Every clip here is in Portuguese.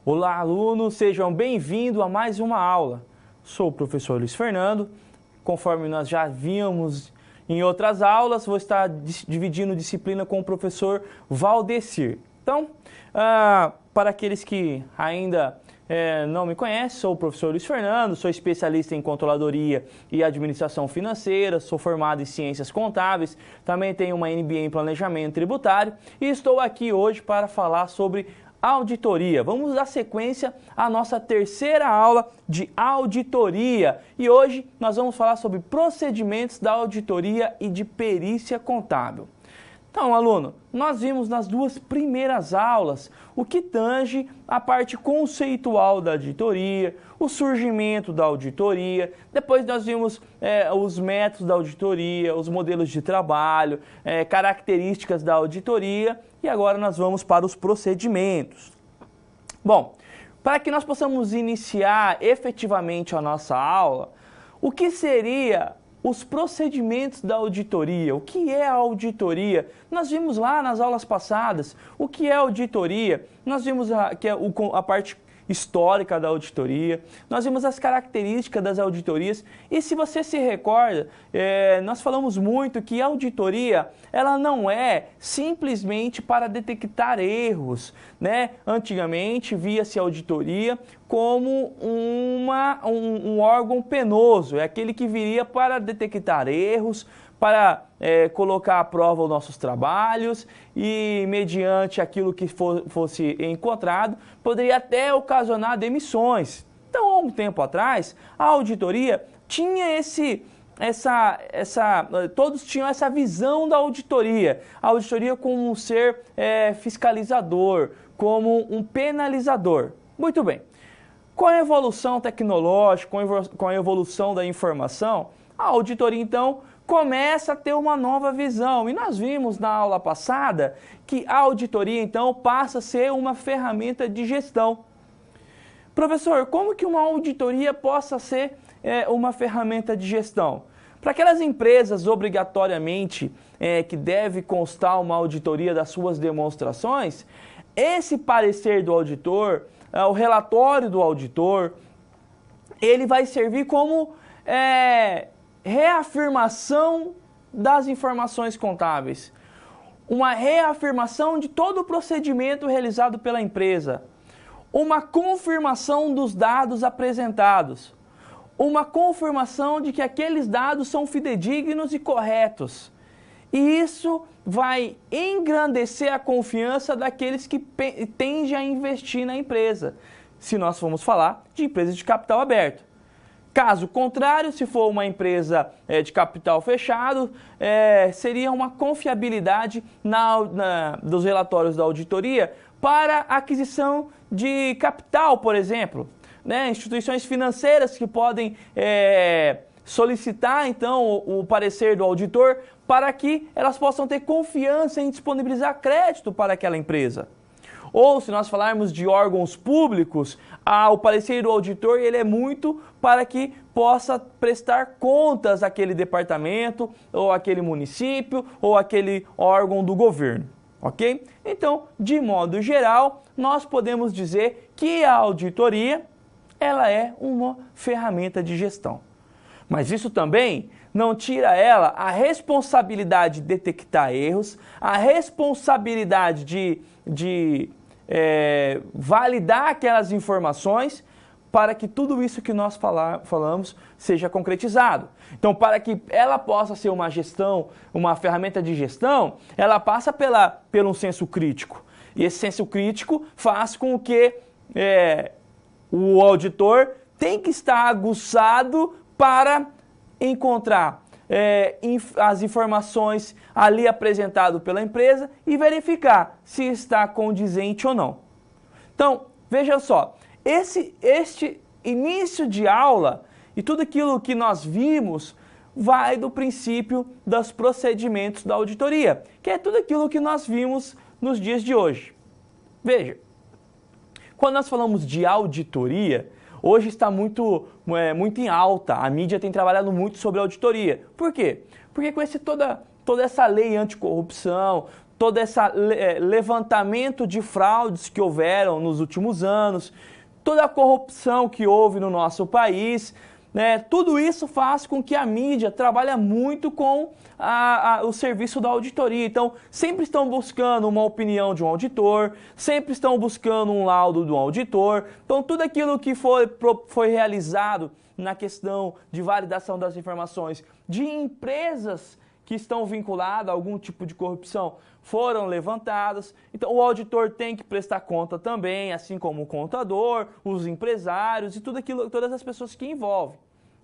Olá, alunos, sejam bem-vindos a mais uma aula. Sou o professor Luiz Fernando. Conforme nós já vimos em outras aulas, vou estar dividindo disciplina com o professor Valdecir. Então, para aqueles que ainda não me conhecem, sou o professor Luiz Fernando, sou especialista em controladoria e administração financeira, sou formado em ciências contábeis, também tenho uma MBA em planejamento tributário e estou aqui hoje para falar sobre auditoria. Vamos dar sequência à nossa terceira aula de auditoria e hoje nós vamos falar sobre procedimentos da auditoria e de perícia contábil. Então, aluno, nós vimos nas duas primeiras aulas o que tange a parte conceitual da auditoria, o surgimento da auditoria, depois nós vimos os métodos da auditoria, os modelos de trabalho, características da auditoria e agora nós vamos para os procedimentos. Bom, para que nós possamos iniciar efetivamente a nossa aula, o que seria os procedimentos da auditoria? O que é a auditoria? Nós vimos lá nas aulas passadas o que é auditoria, nós vimos que é a parte histórica da auditoria, nós vimos as características das auditorias e se você se recorda, nós falamos muito que a auditoria ela não é simplesmente para detectar erros, né? Antigamente via-se a auditoria como um órgão penoso, é aquele que viria para detectar erros, para colocar à prova os nossos trabalhos e, mediante aquilo que fosse encontrado, poderia até ocasionar demissões. Então, há um tempo atrás, a auditoria tinha todos tinham essa visão da auditoria. A auditoria como um ser fiscalizador, como um penalizador. Muito bem. Com a evolução tecnológica, com a evolução da informação, a auditoria, então, começa a ter uma nova visão. E nós vimos na aula passada que a auditoria, então, passa a ser uma ferramenta de gestão. Professor, como que uma auditoria possa ser uma ferramenta de gestão? Para aquelas empresas, obrigatoriamente, que deve constar uma auditoria das suas demonstrações, esse parecer do auditor, o relatório do auditor, ele vai servir como reafirmação das informações contábeis, uma reafirmação de todo o procedimento realizado pela empresa, uma confirmação dos dados apresentados, uma confirmação de que aqueles dados são fidedignos e corretos. E isso vai engrandecer a confiança daqueles que tendem a investir na empresa, se nós formos falar de empresas de capital aberto. Caso contrário, se for uma empresa de capital fechado, seria uma confiabilidade dos relatórios da auditoria para aquisição de capital, por exemplo. Né? Instituições financeiras que podem solicitar, então, o parecer do auditor para que elas possam ter confiança em disponibilizar crédito para aquela empresa. Ou, se nós falarmos de órgãos públicos, o parecer do auditor ele é muito para que possa prestar contas àquele departamento, ou àquele município, ou àquele órgão do governo. Ok? Então, de modo geral, nós podemos dizer que a auditoria ela é uma ferramenta de gestão. Mas isso também não tira ela a responsabilidade de detectar erros, a responsabilidade de validar aquelas informações para que tudo isso que nós falamos seja concretizado. Então, para que ela possa ser uma gestão, uma ferramenta de gestão, ela passa pelo senso crítico. E esse senso crítico faz com que o auditor tem que estar aguçado para encontrar as informações ali apresentadas pela empresa e verificar se está condizente ou não. Então, veja só, este início de aula e tudo aquilo que nós vimos vai do princípio dos procedimentos da auditoria, que é tudo aquilo que nós vimos nos dias de hoje. Veja, quando nós falamos de auditoria, hoje está muito em alta, a mídia tem trabalhado muito sobre auditoria. Por quê? Porque com toda essa lei anticorrupção, todo esse levantamento de fraudes que houveram nos últimos anos, toda a corrupção que houve no nosso país, né? Tudo isso faz com que a mídia trabalhe muito com o serviço da auditoria. Então, sempre estão buscando uma opinião de um auditor, sempre estão buscando um laudo do auditor. Então, tudo aquilo que foi realizado na questão de validação das informações de empresas que estão vinculadas a algum tipo de corrupção foram levantadas. Então, o auditor tem que prestar conta também, assim como o contador, os empresários e todas as pessoas que envolvem.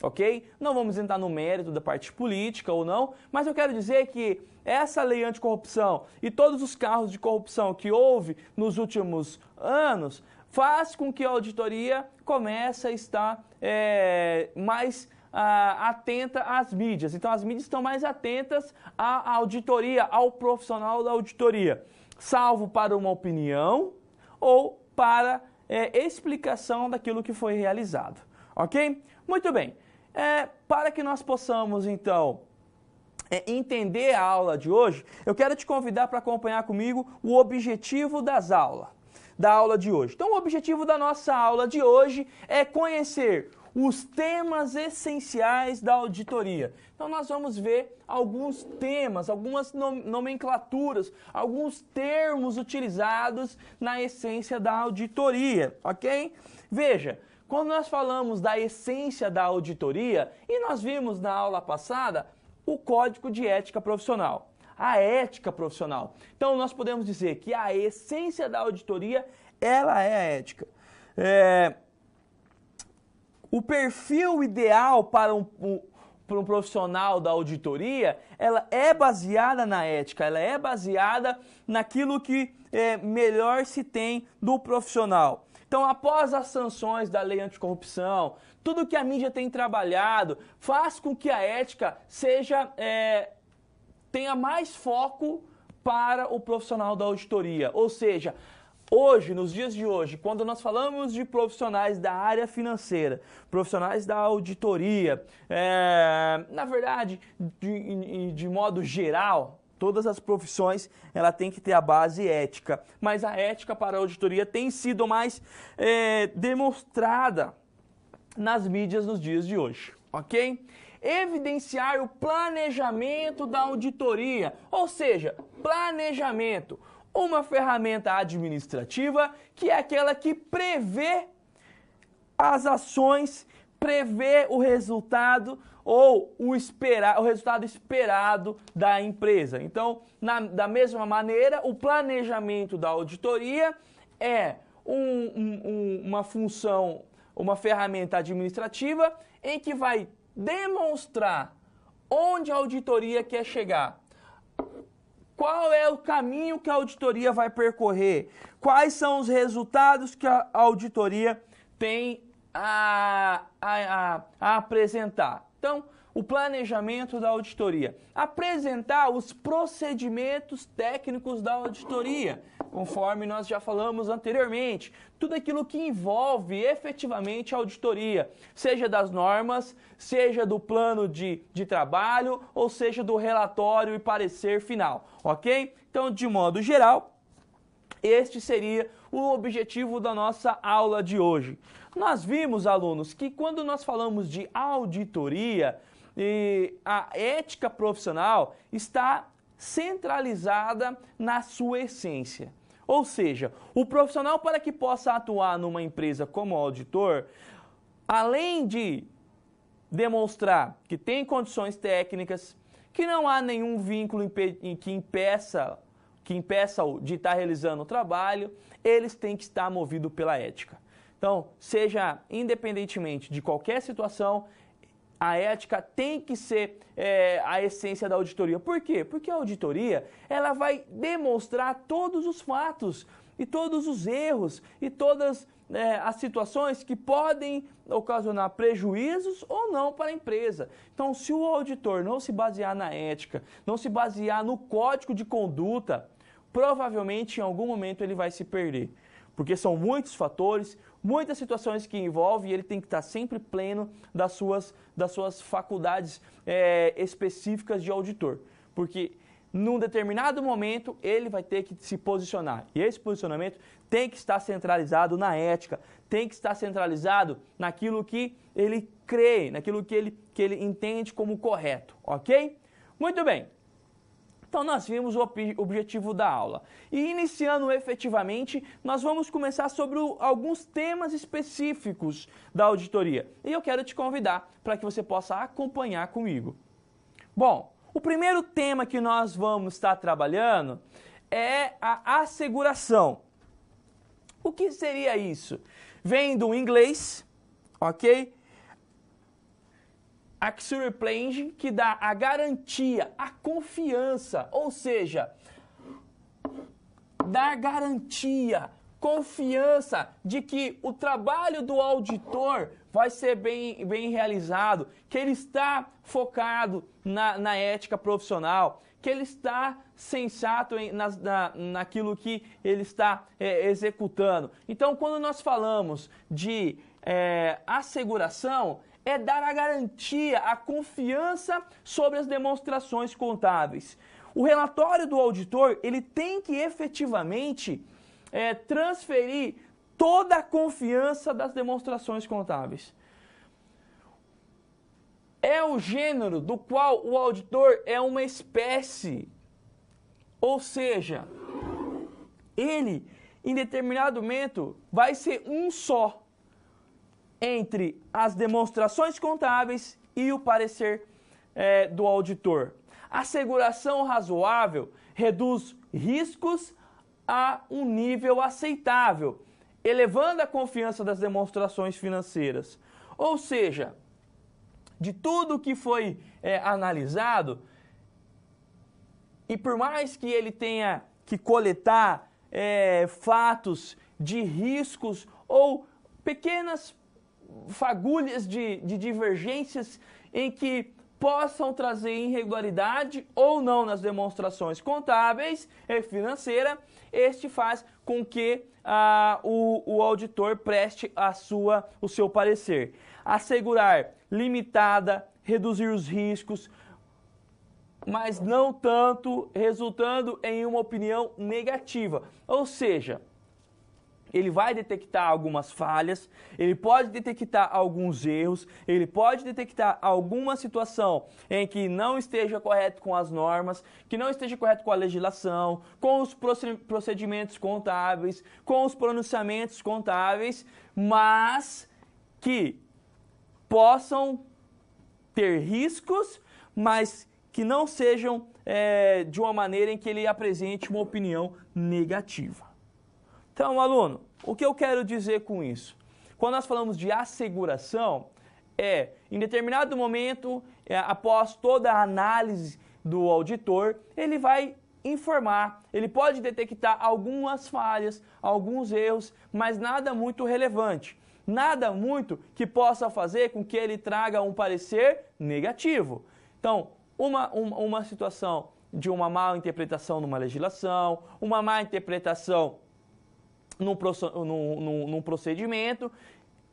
Ok? Não vamos entrar no mérito da parte política ou não, mas eu quero dizer que essa lei anticorrupção e todos os casos de corrupção que houve nos últimos anos faz com que a auditoria comece a estar mais atenta às mídias. Então, as mídias estão mais atentas à auditoria, ao profissional da auditoria, salvo para uma opinião ou para explicação daquilo que foi realizado. Ok? Muito bem. Para que nós possamos, então, entender a aula de hoje, eu quero te convidar para acompanhar comigo o objetivo da aula de hoje. Então, o objetivo da nossa aula de hoje é conhecer os temas essenciais da auditoria. Então, nós vamos ver alguns temas, algumas nomenclaturas, alguns termos utilizados na essência da auditoria, ok? Veja, quando nós falamos da essência da auditoria, e nós vimos na aula passada o Código de Ética Profissional, a ética profissional. Então, nós podemos dizer que a essência da auditoria, ela é a ética. O perfil ideal para um profissional da auditoria, ela é baseada na ética, ela é baseada naquilo que melhor se tem do profissional. Então, após as sanções da lei anticorrupção, tudo que a mídia tem trabalhado faz com que a ética tenha mais foco para o profissional da auditoria. Ou seja, hoje, nos dias de hoje, quando nós falamos de profissionais da área financeira, profissionais da auditoria, na verdade, de modo geral, todas as profissões, ela tem que ter a base ética, mas a ética para a auditoria tem sido mais demonstrada nas mídias nos dias de hoje, ok? Evidenciar o planejamento da auditoria, ou seja, planejamento, uma ferramenta administrativa que é aquela que prevê as ações, prevê o resultado ou o resultado esperado da empresa. Então, da mesma maneira, o planejamento da auditoria é uma função, uma ferramenta administrativa em que vai demonstrar onde a auditoria quer chegar, qual é o caminho que a auditoria vai percorrer, quais são os resultados que a auditoria tem a apresentar. Então, o planejamento da auditoria. Apresentar os procedimentos técnicos da auditoria, conforme nós já falamos anteriormente. Tudo aquilo que envolve efetivamente a auditoria, seja das normas, seja do plano de trabalho, ou seja do relatório e parecer final, ok? Então, de modo geral, este seria o objetivo da nossa aula de hoje. Nós vimos, alunos, que quando nós falamos de auditoria, a ética profissional está centralizada na sua essência. Ou seja, o profissional, para que possa atuar numa empresa como auditor, além de demonstrar que tem condições técnicas, que não há nenhum vínculo que impeça-o de estar realizando o trabalho, eles têm que estar movidos pela ética. Então, seja independentemente de qualquer situação, a ética tem que ser a essência da auditoria. Por quê? Porque a auditoria ela vai demonstrar todos os fatos e todos os erros e todas as situações que podem ocasionar prejuízos ou não para a empresa. Então, se o auditor não se basear na ética, não se basear no código de conduta, provavelmente em algum momento ele vai se perder. Porque são muitos fatores, muitas situações que envolvem e ele tem que estar sempre pleno das suas faculdades específicas de auditor. Porque num determinado momento, ele vai ter que se posicionar. E esse posicionamento tem que estar centralizado na ética, tem que estar centralizado naquilo que ele crê, naquilo que ele entende como correto, ok? Muito bem. Então, nós vimos o objetivo da aula. E iniciando efetivamente, nós vamos começar sobre alguns temas específicos da auditoria. E eu quero te convidar para que você possa acompanhar comigo. Bom, o primeiro tema que nós vamos estar trabalhando é a asseguração. O que seria isso? Vem do inglês, ok? Assured Pledge, que dá a garantia, a confiança, ou seja, dar garantia, confiança de que o trabalho do auditor vai ser bem realizado, que ele está focado na ética profissional, que ele está sensato naquilo que ele está executando. Então, quando nós falamos de asseguração, é dar a garantia, a confiança sobre as demonstrações contábeis. O relatório do auditor, ele tem que efetivamente transferir toda a confiança das demonstrações contábeis. É o gênero do qual o auditor é uma espécie. Ou seja, ele, em determinado momento, vai ser um só entre as demonstrações contábeis e o parecer do auditor. A asseguração razoável reduz riscos a um nível aceitável, elevando a confiança das demonstrações financeiras. Ou seja, de tudo que foi analisado, e por mais que ele tenha que coletar fatos de riscos ou pequenas fagulhas de divergências em que possam trazer irregularidade ou não nas demonstrações contábeis e financeiras, este faz com que o auditor preste o seu parecer. Assegurar limitada, reduzir os riscos, mas não tanto, resultando em uma opinião negativa. Ou seja, ele vai detectar algumas falhas, ele pode detectar alguns erros, ele pode detectar alguma situação em que não esteja correto com as normas, que não esteja correto com a legislação, com os procedimentos contábeis, com os pronunciamentos contábeis, mas que possam ter riscos, mas que não sejam de uma maneira em que ele apresente uma opinião negativa. Então, aluno, o que eu quero dizer com isso? Quando nós falamos de asseguração, em determinado momento, após toda a análise do auditor, ele vai informar, ele pode detectar algumas falhas, alguns erros, mas nada muito relevante. Nada muito que possa fazer com que ele traga um parecer negativo. Então, uma situação de uma má interpretação numa legislação, uma má interpretação num procedimento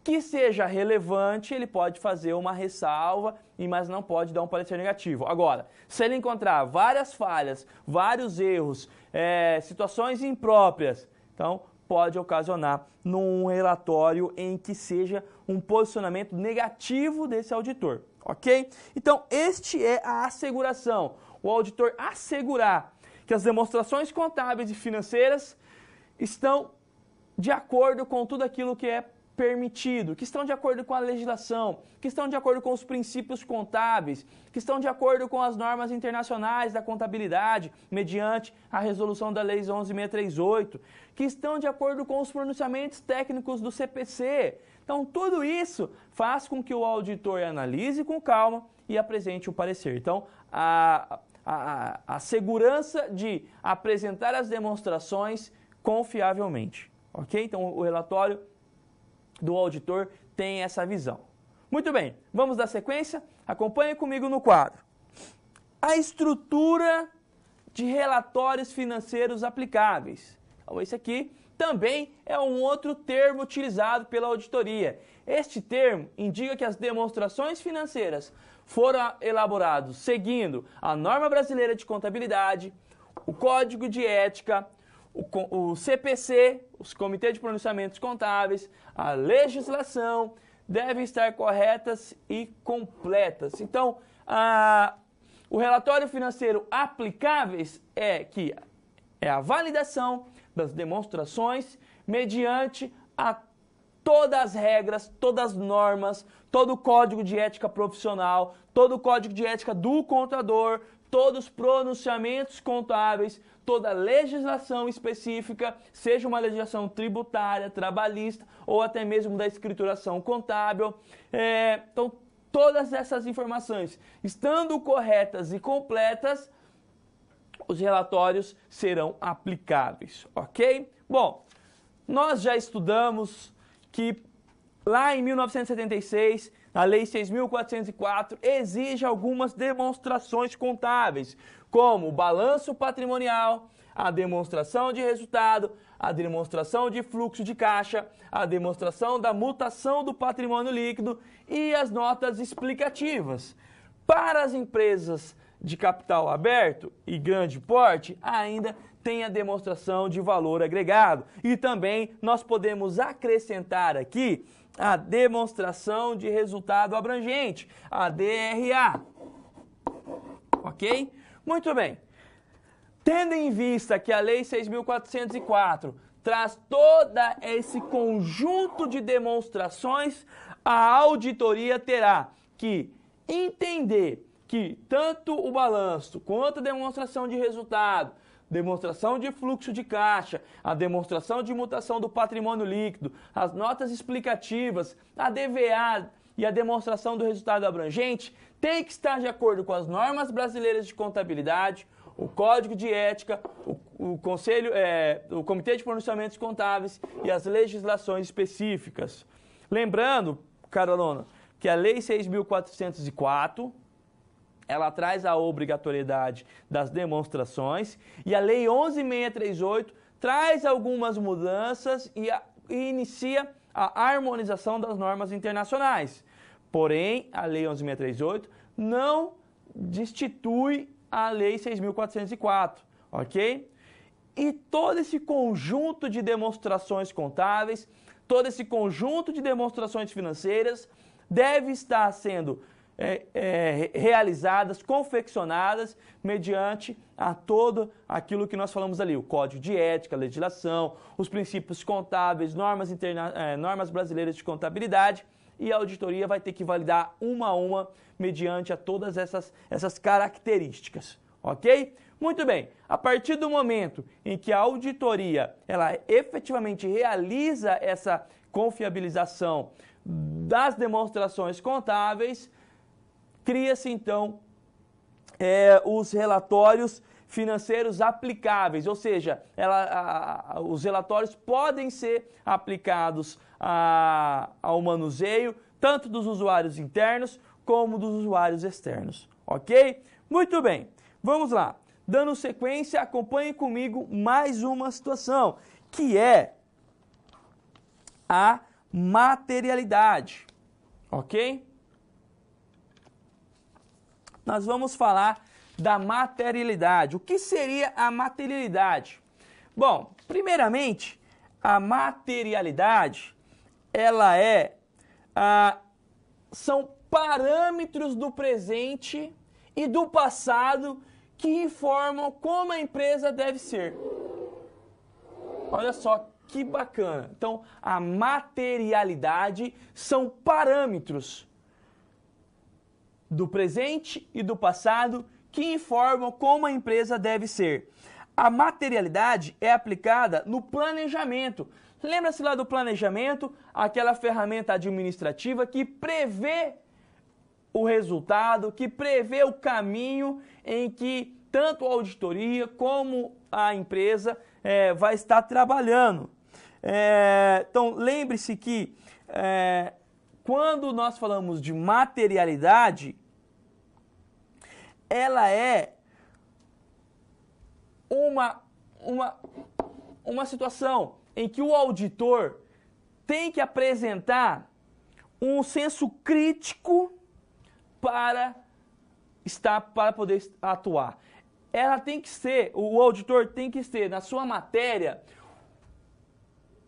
que seja relevante, ele pode fazer uma ressalva, mas não pode dar um parecer negativo. Agora, se ele encontrar várias falhas, vários erros, situações impróprias, então pode ocasionar num relatório em que seja um posicionamento negativo desse auditor, ok? Então, este é a asseguração. O auditor assegurar que as demonstrações contábeis e financeiras estão de acordo com tudo aquilo que é permitido, que estão de acordo com a legislação, que estão de acordo com os princípios contábeis, que estão de acordo com as normas internacionais da contabilidade, mediante a resolução da Lei 11.638, que estão de acordo com os pronunciamentos técnicos do CPC. Então, tudo isso faz com que o auditor analise com calma e apresente o parecer. Então, a segurança de apresentar as demonstrações confiavelmente. Ok? Então, o relatório do auditor tem essa visão. Muito bem, vamos dar sequência? Acompanhe comigo no quadro. A estrutura de relatórios financeiros aplicáveis. esse aqui, também é um outro termo utilizado pela auditoria. Este termo indica que as demonstrações financeiras foram elaboradas seguindo a norma brasileira de contabilidade, o Código de Ética, o CPC, os Comitês de Pronunciamentos Contábeis, a legislação devem estar corretas e completas. Então, o relatório financeiro aplicáveis é a validação das demonstrações mediante todas as regras, todas as normas, todo o código de ética profissional, todo o código de ética do contador, todos os pronunciamentos contábeis, toda a legislação específica, seja uma legislação tributária, trabalhista ou até mesmo da escrituração contábil. Então, todas essas informações, estando corretas e completas, os relatórios serão aplicáveis, ok? Bom, nós já estudamos que lá em 1976, a Lei 6.404 exige algumas demonstrações contábeis, como o balanço patrimonial, a demonstração de resultado, a demonstração de fluxo de caixa, a demonstração da mutação do patrimônio líquido e as notas explicativas. Para as empresas de capital aberto e grande porte, ainda tem a demonstração de valor agregado. E também nós podemos acrescentar aqui a demonstração de resultado abrangente, a DRA. Ok? Muito bem. Tendo em vista que a Lei 6.404 traz todo esse conjunto de demonstrações, a auditoria terá que entender que tanto o balanço quanto a demonstração de resultado, demonstração de fluxo de caixa, a demonstração de mutação do patrimônio líquido, as notas explicativas, a DVA e a demonstração do resultado abrangente tem que estar de acordo com as normas brasileiras de contabilidade, o Código de Ética, o Comitê de Pronunciamentos Contábeis e as legislações específicas. Lembrando, caro aluno, que a Lei 6.404 ela traz a obrigatoriedade das demonstrações e a Lei 11.638 traz algumas mudanças e inicia a harmonização das normas internacionais. Porém, a Lei 11.638 não destitui a Lei 6.404, ok? E todo esse conjunto de demonstrações contábeis, todo esse conjunto de demonstrações financeiras deve estar sendo realizadas, confeccionadas mediante a todo aquilo que nós falamos ali, o Código de Ética, a legislação, os princípios contábeis, normas brasileiras de contabilidade, e a auditoria vai ter que validar uma a uma mediante a todas essas características, ok? Muito bem, a partir do momento em que a auditoria ela efetivamente realiza essa confiabilização das demonstrações contábeis, cria-se, então, os relatórios financeiros aplicáveis, ou seja, os relatórios podem ser aplicados ao manuseio, tanto dos usuários internos como dos usuários externos, ok? Muito bem, vamos lá. Dando sequência, acompanhe comigo mais uma situação, que é a materialidade, ok? Nós vamos falar da materialidade. O que seria a materialidade? Bom, primeiramente, a materialidade, ela são parâmetros do presente e do passado que informam como a empresa deve ser. Olha só que bacana. Então, a materialidade são parâmetros do presente e do passado que informam como a empresa deve ser. A materialidade é aplicada no planejamento. Lembra-se lá do planejamento, aquela ferramenta administrativa que prevê o resultado, que prevê o caminho em que tanto a auditoria como a empresa vai estar trabalhando. Então, lembre-se que quando nós falamos de materialidade, uma situação em que o auditor tem que apresentar um senso crítico para poder atuar. O auditor tem que ter na sua matéria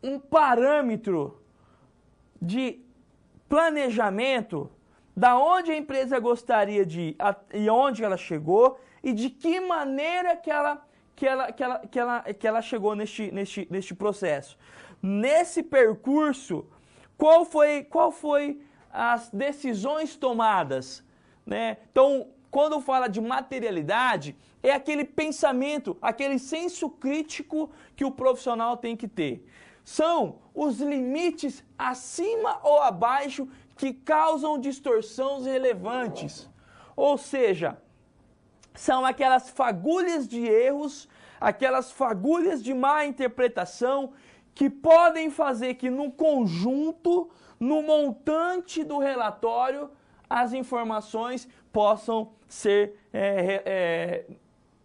um parâmetro de planejamento da onde a empresa gostaria de ir e onde ela chegou e de que maneira que ela chegou neste processo. Nesse percurso, qual foi as decisões tomadas, né? Então, quando fala de materialidade, é aquele pensamento, aquele senso crítico que o profissional tem que ter. São os limites acima ou abaixo que causam distorções relevantes. Ou seja, são aquelas fagulhas de erros, aquelas fagulhas de má interpretação que podem fazer que no conjunto, no montante do relatório, as informações possam ser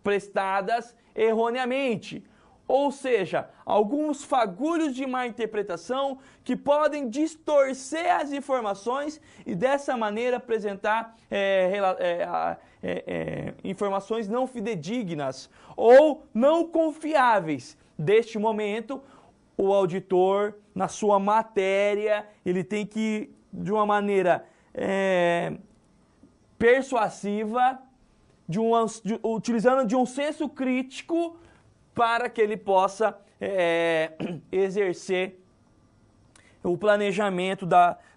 prestadas erroneamente. Ou seja, alguns fagulhos de má interpretação que podem distorcer as informações e dessa maneira apresentar informações não fidedignas ou não confiáveis. Deste momento, o auditor, na sua matéria, ele tem que, de uma maneira persuasiva, utilizando de um senso crítico, para que ele possa exercer o planejamento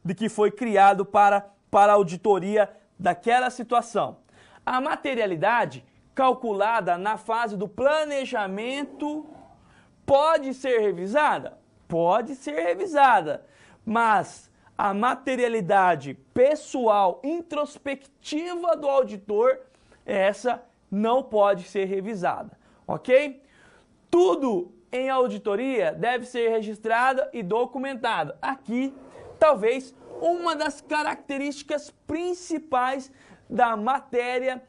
de que foi criado para a auditoria daquela situação. A materialidade, calculada na fase do planejamento, pode ser revisada? Pode ser revisada, mas a materialidade pessoal, introspectiva do auditor, essa não pode ser revisada, ok? Tudo em auditoria deve ser registrado e documentado. Aqui, talvez, uma das características principais da matéria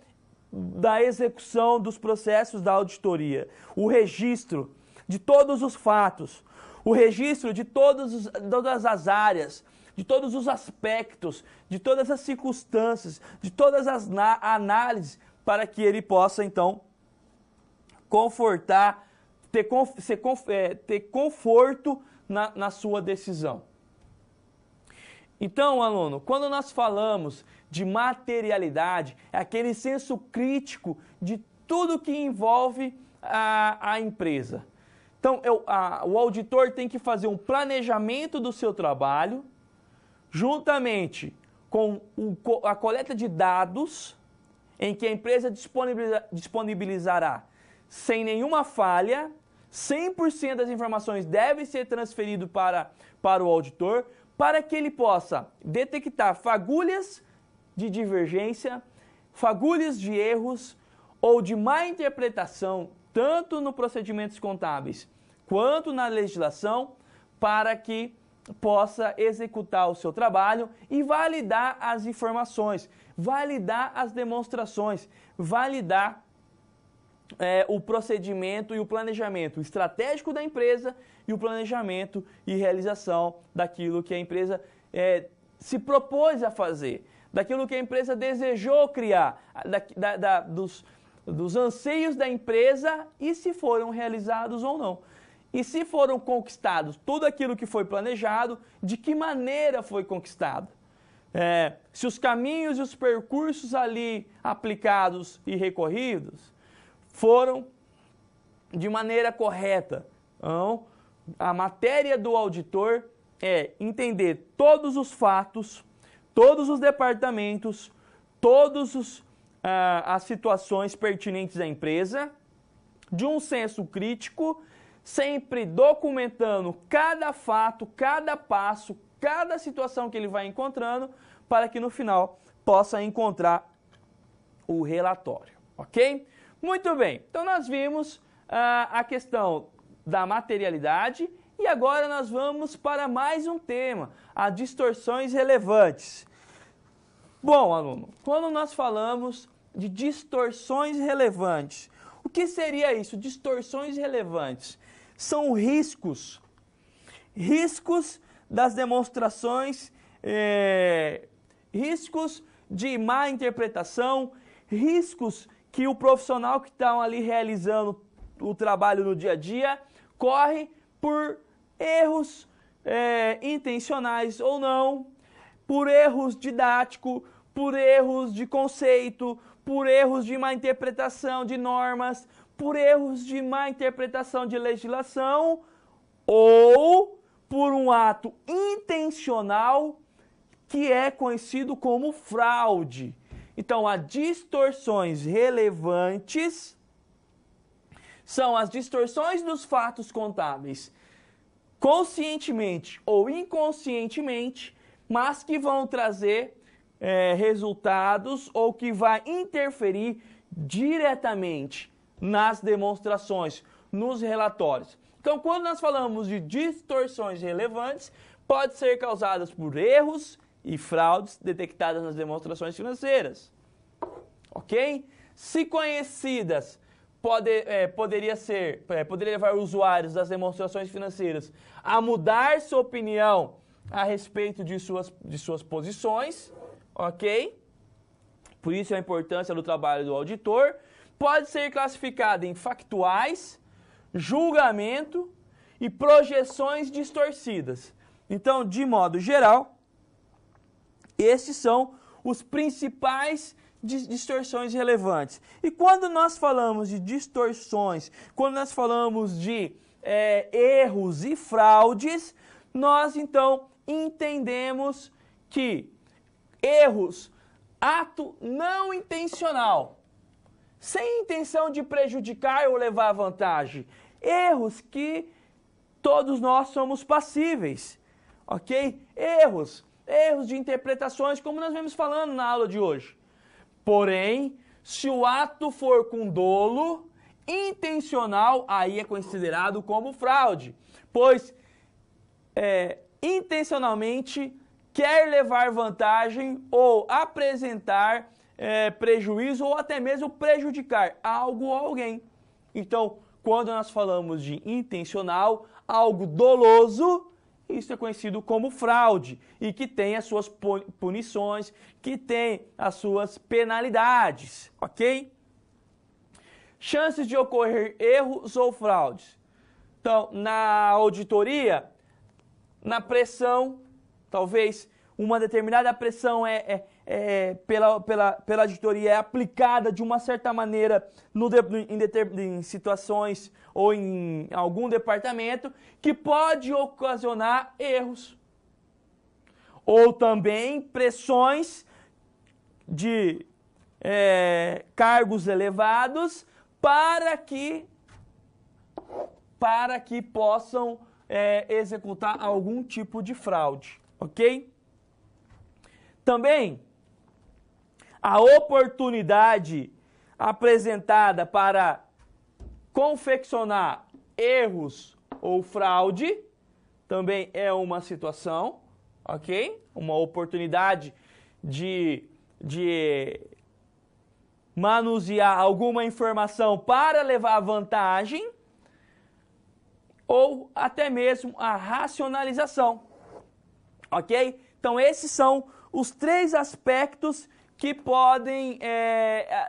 da execução dos processos da auditoria. O registro de todos os fatos, o registro de todas as áreas, de todos os aspectos, de todas as circunstâncias, de todas as análises, para que ele possa, então, ter conforto na sua decisão. Então, aluno, quando nós falamos de materialidade, é aquele senso crítico de tudo que envolve a empresa. Então, o auditor tem que fazer um planejamento do seu trabalho, juntamente com a coleta de dados, em que a empresa disponibilizará sem nenhuma falha, 100% das informações devem ser transferidas para o auditor, para que ele possa detectar fagulhas de divergência, fagulhas de erros ou de má interpretação, tanto no procedimentos contábeis quanto na legislação, para que possa executar o seu trabalho e validar as informações, validar as demonstrações, validar o procedimento e o planejamento estratégico da empresa e o planejamento e realização daquilo que a empresa se propôs a fazer, daquilo que a empresa desejou criar, dos anseios da empresa e se foram realizados ou não. E se foram conquistados tudo aquilo que foi planejado, de que maneira foi conquistado? Se os caminhos e os percursos ali aplicados e recorridos foram de maneira correta. Então, a matéria do auditor é entender todos os fatos, todos os departamentos, todas as situações pertinentes à empresa, de um senso crítico, sempre documentando cada fato, cada passo, cada situação que ele vai encontrando, para que no final possa encontrar o relatório, ok? Muito bem, então nós vimos a questão da materialidade e agora nós vamos para mais um tema, as distorções relevantes. Bom, aluno, quando nós falamos de distorções relevantes, o que seria isso? Distorções relevantes são riscos. Riscos das demonstrações, riscos de má interpretação, riscos que o profissional que está ali realizando o trabalho no dia a dia corre por erros intencionais ou não, por erros didáticos, por erros de conceito, por erros de má interpretação de normas, por erros de má interpretação de legislação ou por um ato intencional que é conhecido como fraude. Então, as distorções relevantes são as distorções dos fatos contábeis, conscientemente ou inconscientemente, mas que vão trazer resultados ou que vai interferir diretamente nas demonstrações, nos relatórios. Então, quando nós falamos de distorções relevantes, pode ser causadas por erros e fraudes detectadas nas demonstrações financeiras. Ok? Se conhecidas, poderia levar usuários das demonstrações financeiras a mudar sua opinião a respeito de suas posições. Ok? Por isso a importância do trabalho do auditor. Pode ser classificada em factuais, julgamento e projeções distorcidas. Então, de modo geral, esses são os principais distorções relevantes. E quando nós falamos de distorções, quando nós falamos de erros e fraudes, nós então entendemos que erros, ato não intencional, sem intenção de prejudicar ou levar vantagem, erros que todos nós somos passíveis, ok? Erros de interpretações, como nós vemos falando na aula de hoje. Porém, se o ato for com dolo, intencional, aí é considerado como fraude, pois intencionalmente quer levar vantagem ou apresentar prejuízo ou até mesmo prejudicar algo ou alguém. Então, quando nós falamos de intencional, algo doloso, isso é conhecido como fraude e que tem as suas punições, que tem as suas penalidades, ok? Chances de ocorrer erros ou fraudes. Então, na auditoria, na pressão, talvez uma determinada pressão pela auditoria é aplicada de uma certa maneira em situações ou em algum departamento que pode ocasionar erros. Ou também pressões de cargos elevados para que possam executar algum tipo de fraude, ok? Também, a oportunidade apresentada para confeccionar erros ou fraude também é uma situação, ok? Uma oportunidade de manusear alguma informação para levar vantagem ou até mesmo a racionalização, ok? Então, esses são os três aspectos que podem,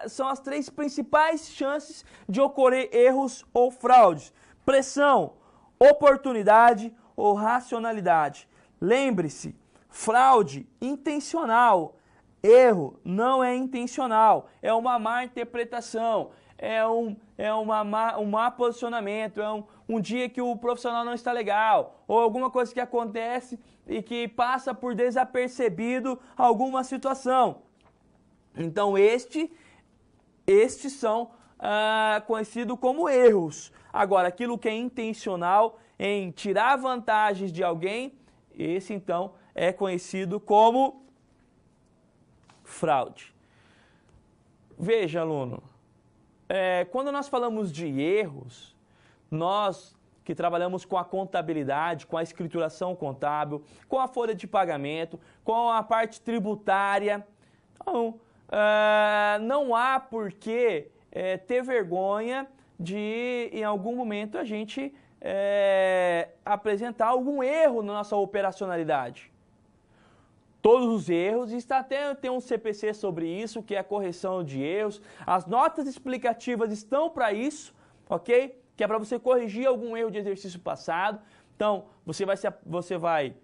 são as três principais chances de ocorrer erros ou fraudes: pressão, oportunidade ou racionalidade. Lembre-se, fraude intencional, erro não é intencional, é uma má interpretação, um má posicionamento, um dia que o profissional não está legal, ou alguma coisa que acontece e que passa por desapercebido alguma situação. Então, estes são conhecidos como erros. Agora, aquilo que é intencional em tirar vantagens de alguém, esse então é conhecido como fraude. Veja, aluno, quando nós falamos de erros, nós que trabalhamos com a contabilidade, com a escrituração contábil, com a folha de pagamento, com a parte tributária, então, não há por que ter vergonha de, em algum momento, a gente apresentar algum erro na nossa operacionalidade. Todos os erros, tem um CPC sobre isso, que é a correção de erros. As notas explicativas estão para isso, ok? Que é para você corrigir algum erro de exercício passado. Então, você vai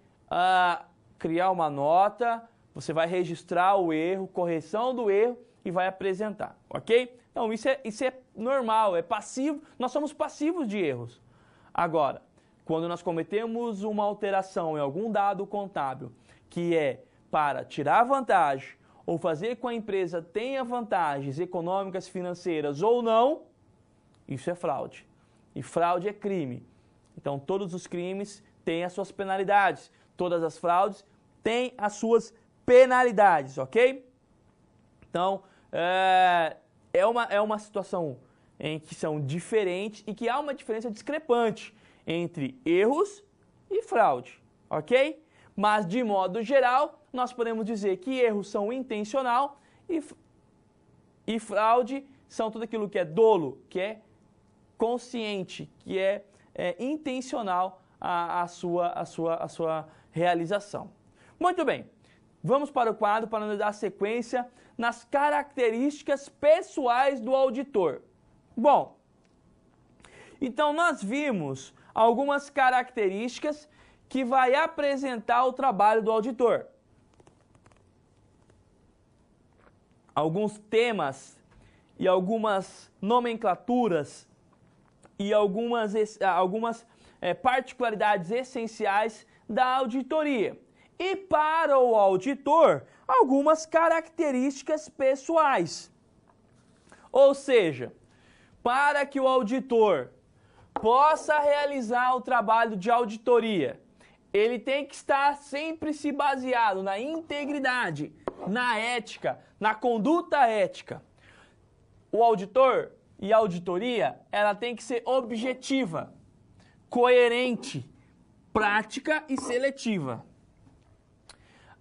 criar uma nota, você vai registrar o erro, correção do erro e vai apresentar, ok? Então, isso é normal, é passivo, nós somos passivos de erros. Agora, quando nós cometemos uma alteração em algum dado contábil, que é para tirar vantagem ou fazer com que a empresa tenha vantagens econômicas, financeiras ou não, isso é fraude. E fraude é crime. Então, todos os crimes têm as suas penalidades. Todas as fraudes têm as suas penalidades, ok? Então, é uma situação em que são diferentes e que há uma diferença discrepante entre erros e fraude, ok? Mas, de modo geral, nós podemos dizer que erros são intencional e fraude são tudo aquilo que é dolo, que é consciente, que é intencional a sua realização. Muito bem, vamos para o quadro para nos dar sequência nas características pessoais do auditor. Bom, então nós vimos algumas características que vai apresentar o trabalho do auditor. Alguns temas e algumas nomenclaturas e algumas particularidades essenciais da auditoria. E para o auditor, algumas características pessoais. Ou seja, para que o auditor possa realizar o trabalho de auditoria, ele tem que estar sempre se baseado na integridade, na ética, na conduta ética. O auditor e a auditoria, ela tem que ser objetiva, coerente, prática e seletiva.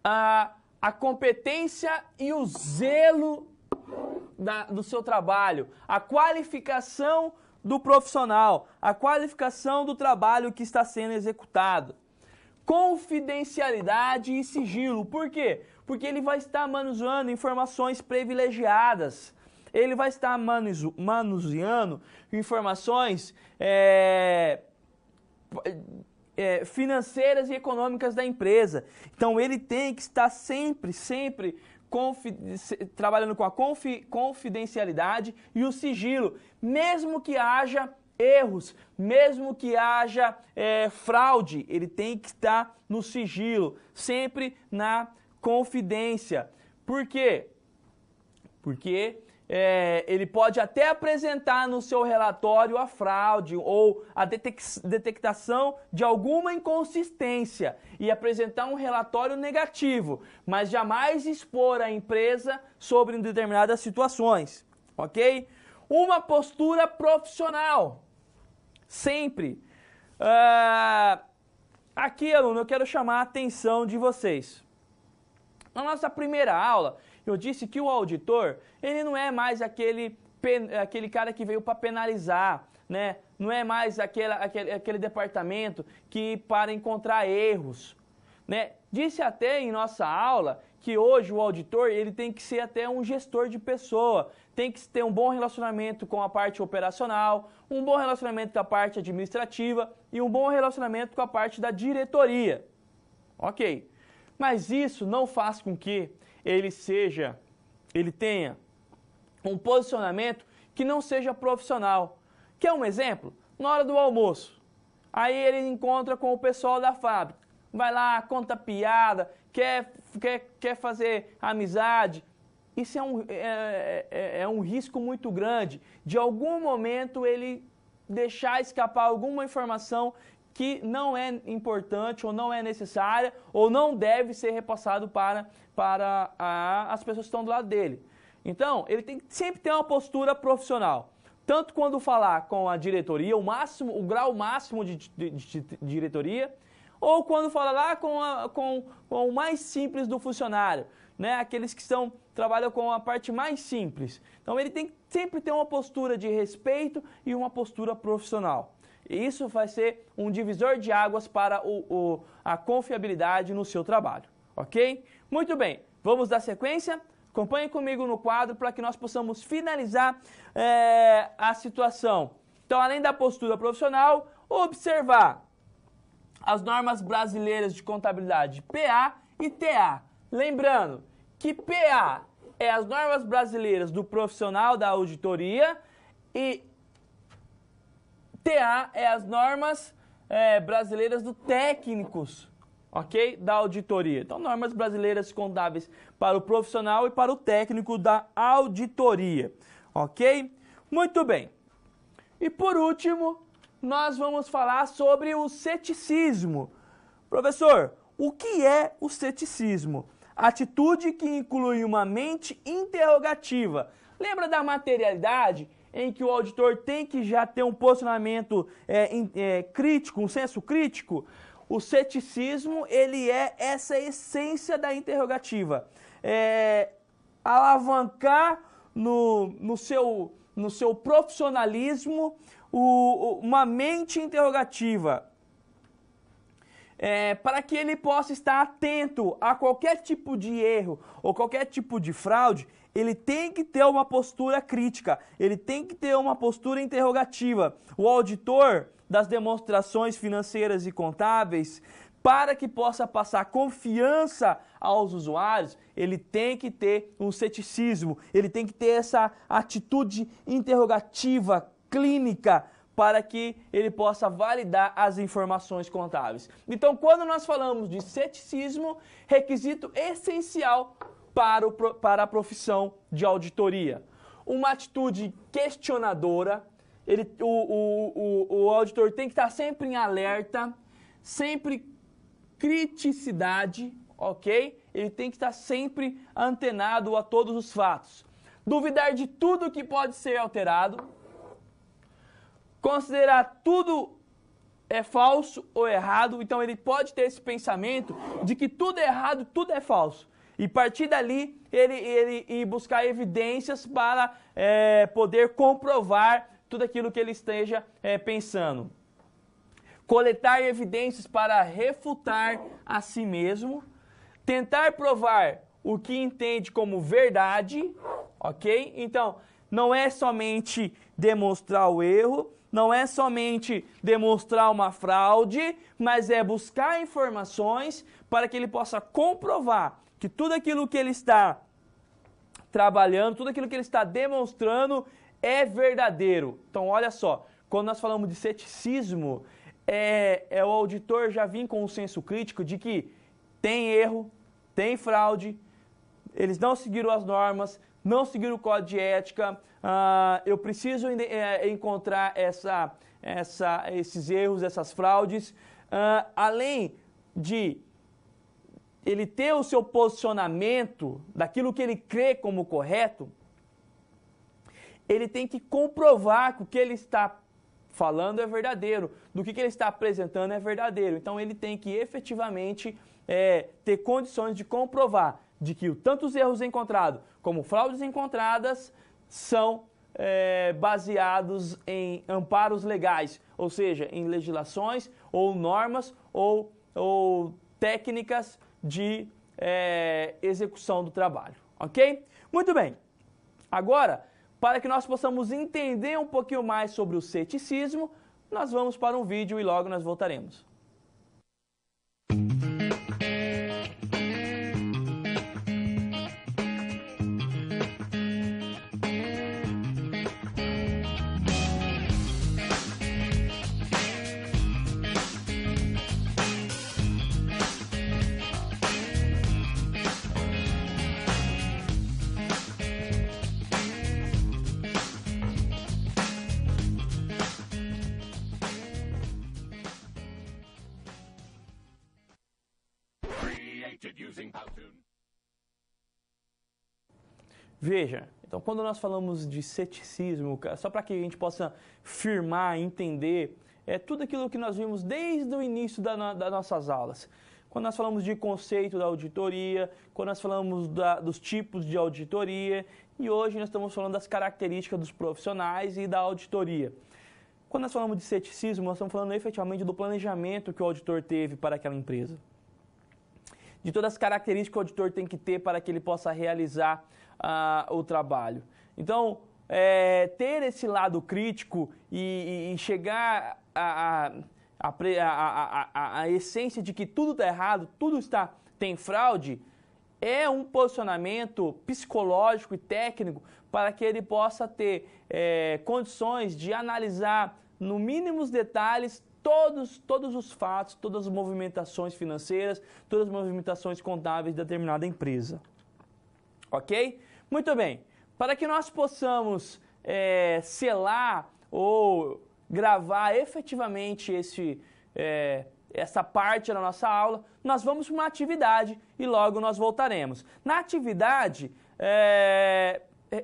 A competência e o zelo do seu trabalho, a qualificação do profissional, a qualificação do trabalho que está sendo executado. Confidencialidade e sigilo. Por quê? Porque ele vai estar manuseando informações privilegiadas. Ele vai estar manuseando informações financeiras e econômicas da empresa. Então, ele tem que estar sempre trabalhando com a confidencialidade e o sigilo, mesmo que haja erros, mesmo que haja fraude, ele tem que estar no sigilo, sempre na confidência. Por quê? Porque ele pode até apresentar no seu relatório a fraude ou a detectação de alguma inconsistência e apresentar um relatório negativo, mas jamais expor a empresa sobre determinadas situações, ok? Uma postura profissional, sempre. Aqui, aluno, eu quero chamar a atenção de vocês. Na nossa primeira aula, eu disse que o auditor, ele não é mais aquele cara que veio para penalizar, né? Não é mais aquele departamento que para encontrar erros, né? Disse até em nossa aula que hoje o auditor, ele tem que ser até um gestor de pessoa, tem que ter um bom relacionamento com a parte operacional, um bom relacionamento com a parte administrativa e um bom relacionamento com a parte da diretoria. Ok. Mas isso não faz com que ele tenha um posicionamento que não seja profissional. Quer um exemplo? Na hora do almoço, aí ele encontra com o pessoal da fábrica, vai lá, conta piada, quer fazer amizade. Isso é um risco muito grande de algum momento ele deixar escapar alguma informação que não é importante ou não é necessária ou não deve ser repassado para as pessoas que estão do lado dele. Então, ele tem que sempre ter uma postura profissional. Tanto quando falar com a diretoria, o grau máximo de diretoria, ou quando falar lá com o mais simples do funcionário, né? Aqueles que trabalham com a parte mais simples. Então, ele tem que sempre ter uma postura de respeito e uma postura profissional. Isso vai ser um divisor de águas para a confiabilidade no seu trabalho, ok? Muito bem, vamos dar sequência? Acompanhe comigo no quadro para que nós possamos finalizar a situação. Então, além da postura profissional, observar as normas brasileiras de contabilidade, PA e TA. Lembrando que PA é as normas brasileiras do profissional da auditoria e TA é as normas brasileiras do técnicos, ok? Da auditoria. Então, normas brasileiras contábeis para o profissional e para o técnico da auditoria, ok? Muito bem. E por último, nós vamos falar sobre o ceticismo. Professor, o que é o ceticismo? Atitude que inclui uma mente interrogativa. Lembra da materialidade em que o auditor tem que já ter um posicionamento crítico, um senso crítico? O ceticismo, ele é essa essência da interrogativa. Alavancar no seu profissionalismo uma mente interrogativa. Para que ele possa estar atento a qualquer tipo de erro ou qualquer tipo de fraude, ele tem que ter uma postura crítica, ele tem que ter uma postura interrogativa. O auditor das demonstrações financeiras e contábeis, para que possa passar confiança aos usuários, ele tem que ter um ceticismo, ele tem que ter essa atitude interrogativa, clínica, para que ele possa validar as informações contábeis. Então, quando nós falamos de ceticismo, requisito essencial para a profissão de auditoria. Uma atitude questionadora, o auditor tem que estar sempre em alerta, sempre criticidade, ok? Ele tem que estar sempre antenado a todos os fatos. Duvidar de tudo que pode ser alterado, considerar tudo falso ou errado, então ele pode ter esse pensamento de que tudo é errado, tudo é falso. E partir dali, ele ir buscar evidências para poder comprovar tudo aquilo que ele esteja pensando. Coletar evidências para refutar a si mesmo. Tentar provar o que entende como verdade, ok? Então, não é somente demonstrar o erro, não é somente demonstrar uma fraude, mas é buscar informações para que ele possa comprovar que tudo aquilo que ele está trabalhando, tudo aquilo que ele está demonstrando é verdadeiro. Então, olha só, quando nós falamos de ceticismo, o auditor já vir com um senso crítico de que tem erro, tem fraude, eles não seguiram as normas, não seguiram o código de ética, eu preciso encontrar esses erros, essas fraudes, além de ele ter o seu posicionamento daquilo que ele crê como correto, ele tem que comprovar que o que ele está falando é verdadeiro, do que ele está apresentando é verdadeiro. Então ele tem que efetivamente ter condições de comprovar de que tanto os erros encontrados como fraudes encontradas são baseados em amparos legais, ou seja, em legislações ou normas ou técnicas de execução do trabalho, ok? Muito bem, agora, para que nós possamos entender um pouquinho mais sobre o ceticismo, nós vamos para um vídeo e logo nós voltaremos. Veja, então quando nós falamos de ceticismo, só para que a gente possa firmar, entender, tudo aquilo que nós vimos desde o início das nossas aulas. Quando nós falamos de conceito da auditoria, quando nós falamos dos tipos de auditoria, e hoje nós estamos falando das características dos profissionais e da auditoria. Quando nós falamos de ceticismo, nós estamos falando efetivamente do planejamento que o auditor teve para aquela empresa. De todas as características que o auditor tem que ter para que ele possa realizar o trabalho. Então, ter esse lado crítico e chegar a essência de que tudo está errado, tem fraude, é um posicionamento psicológico e técnico para que ele possa ter condições de analisar no mínimos detalhes todos os fatos, todas as movimentações financeiras, todas as movimentações contábeis de determinada empresa. Ok? Muito bem. Para que nós possamos selar ou gravar efetivamente essa parte da nossa aula, nós vamos para uma atividade e logo nós voltaremos. Na atividade,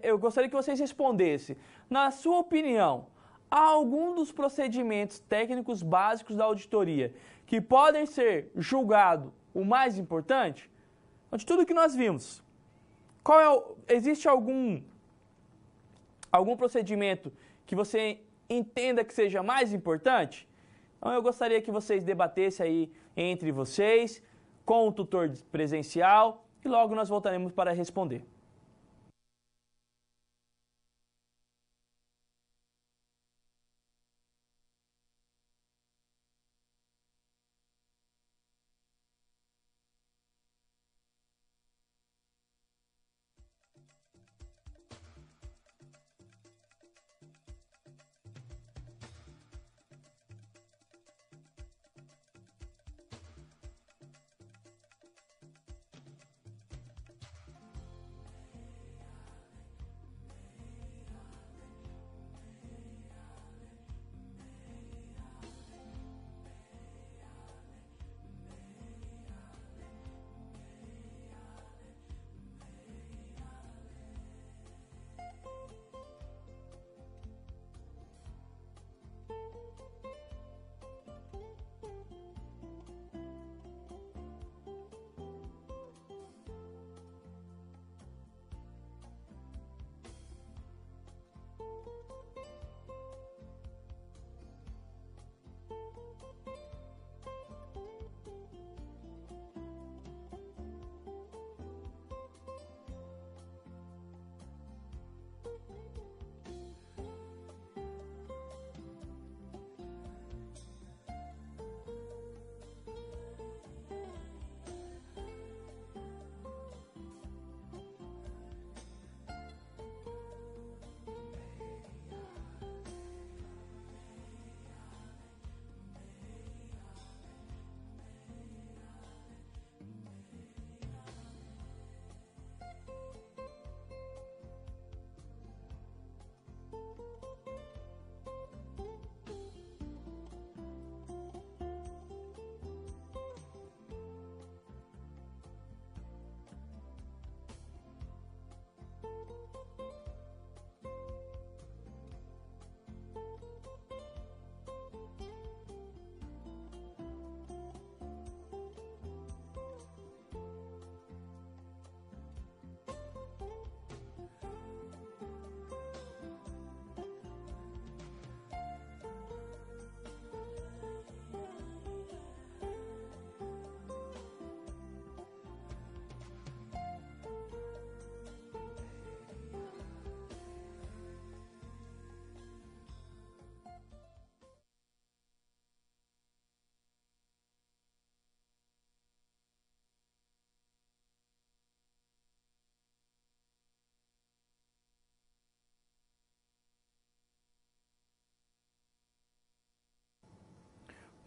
eu gostaria que vocês respondessem. Na sua opinião, há algum dos procedimentos técnicos básicos da auditoria que podem ser julgado o mais importante? Então, de tudo que nós vimos, existe algum procedimento que você entenda que seja mais importante? Então, eu gostaria que vocês debatessem aí entre vocês, com o tutor presencial, e logo nós voltaremos para responder.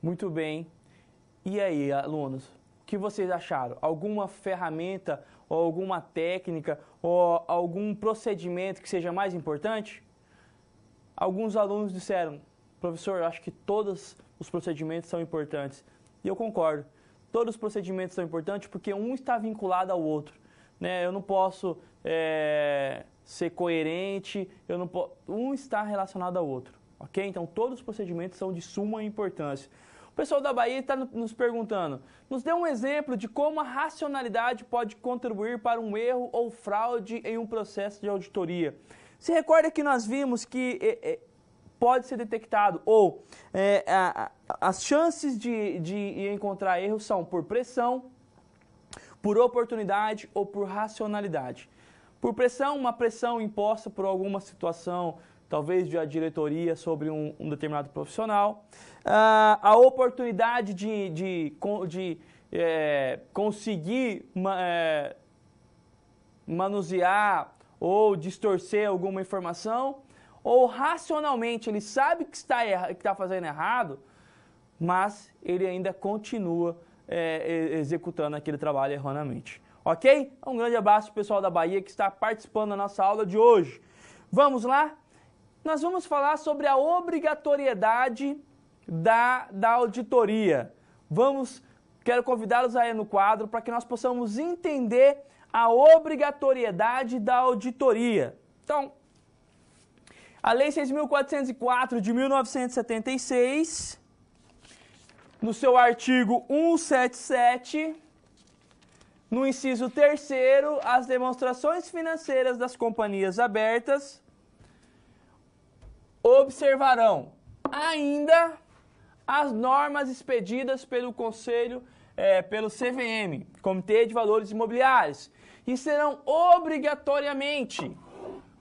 Muito bem. E aí, alunos, o que vocês acharam? Alguma ferramenta, ou alguma técnica, ou algum procedimento que seja mais importante? Alguns alunos disseram, professor, eu acho que todos os procedimentos são importantes. E eu concordo. Todos os procedimentos são importantes porque um está vinculado ao outro. Né? Eu não posso ser coerente, um está relacionado ao outro. Ok? Então, todos os procedimentos são de suma importância. O pessoal da Bahia está nos perguntando, nos dê um exemplo de como a racionalidade pode contribuir para um erro ou fraude em um processo de auditoria. Se recorda que nós vimos que pode ser detectado, ou as chances de encontrar erros são por pressão, por oportunidade ou por racionalidade. Por pressão, uma pressão imposta por alguma situação, talvez de a diretoria sobre um determinado profissional. A oportunidade de conseguir manusear ou distorcer alguma informação, ou racionalmente ele sabe que está fazendo errado, mas ele ainda continua executando aquele trabalho erroneamente. Ok? Um grande abraço pro pessoal da Bahia que está participando da nossa aula de hoje. Vamos lá? Nós vamos falar sobre a obrigatoriedade da auditoria. Quero convidá-los aí no quadro para que nós possamos entender a obrigatoriedade da auditoria. Então, a Lei 6.404 de 1976, no seu artigo 177, no inciso 3º, as demonstrações financeiras das companhias abertas observarão ainda as normas expedidas pelo Conselho, pelo CVM, Comitê de Valores Imobiliários, e serão obrigatoriamente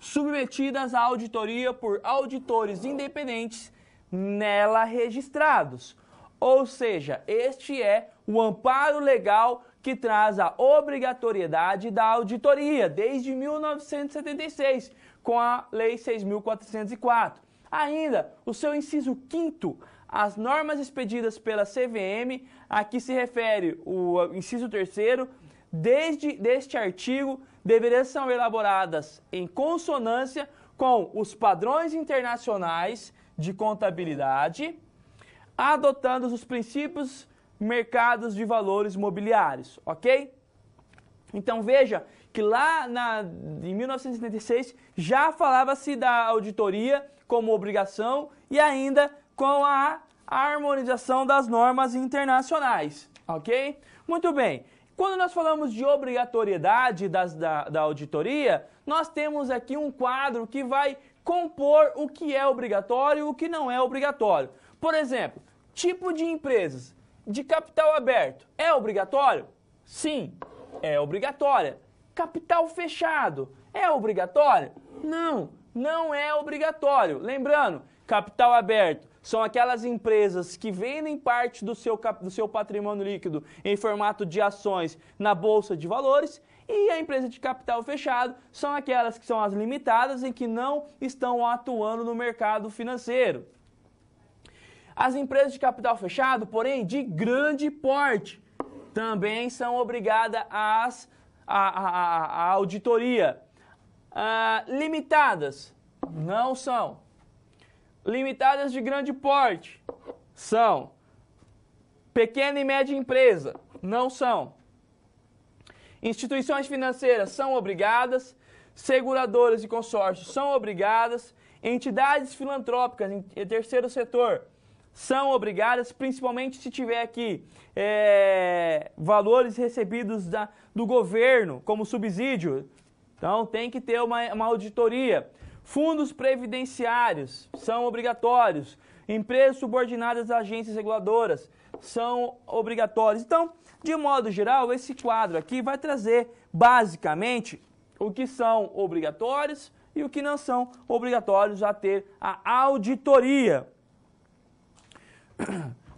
submetidas à auditoria por auditores independentes nela registrados. Ou seja, este é o amparo legal que traz a obrigatoriedade da auditoria desde 1976, com a Lei 6.404. Ainda, o seu inciso 5º, as normas expedidas pela CVM, aqui se refere o inciso 3º, deste artigo, deveriam ser elaboradas em consonância com os padrões internacionais de contabilidade, adotando os princípios mercados de valores mobiliários, ok? Então veja que lá em 1976 já falava-se da auditoria como obrigação e ainda com a harmonização das normas internacionais, ok? Muito bem. Quando nós falamos de obrigatoriedade da auditoria, nós temos aqui um quadro que vai compor o que é obrigatório e o que não é obrigatório. Por exemplo, tipo de empresas de capital aberto é obrigatório? Sim, é obrigatória. Capital fechado é obrigatório? Não, não é obrigatório. Lembrando, capital aberto são aquelas empresas que vendem parte do seu patrimônio líquido em formato de ações na Bolsa de Valores, e a empresa de capital fechado são aquelas que são as limitadas em que não estão atuando no mercado financeiro. As empresas de capital fechado, porém, de grande porte, também são obrigadas à auditoria. Limitadas, não são. Limitadas de grande porte, são. Pequena e média empresa, não são. Instituições financeiras são obrigadas. Seguradoras e consórcios são obrigadas. Entidades filantrópicas em terceiro setor são obrigadas, principalmente se tiver aqui valores recebidos do governo como subsídio. Então tem que ter uma auditoria. Fundos previdenciários são obrigatórios. Empresas subordinadas a agências reguladoras são obrigatórias. Então, de modo geral, esse quadro aqui vai trazer basicamente o que são obrigatórios e o que não são obrigatórios a ter a auditoria.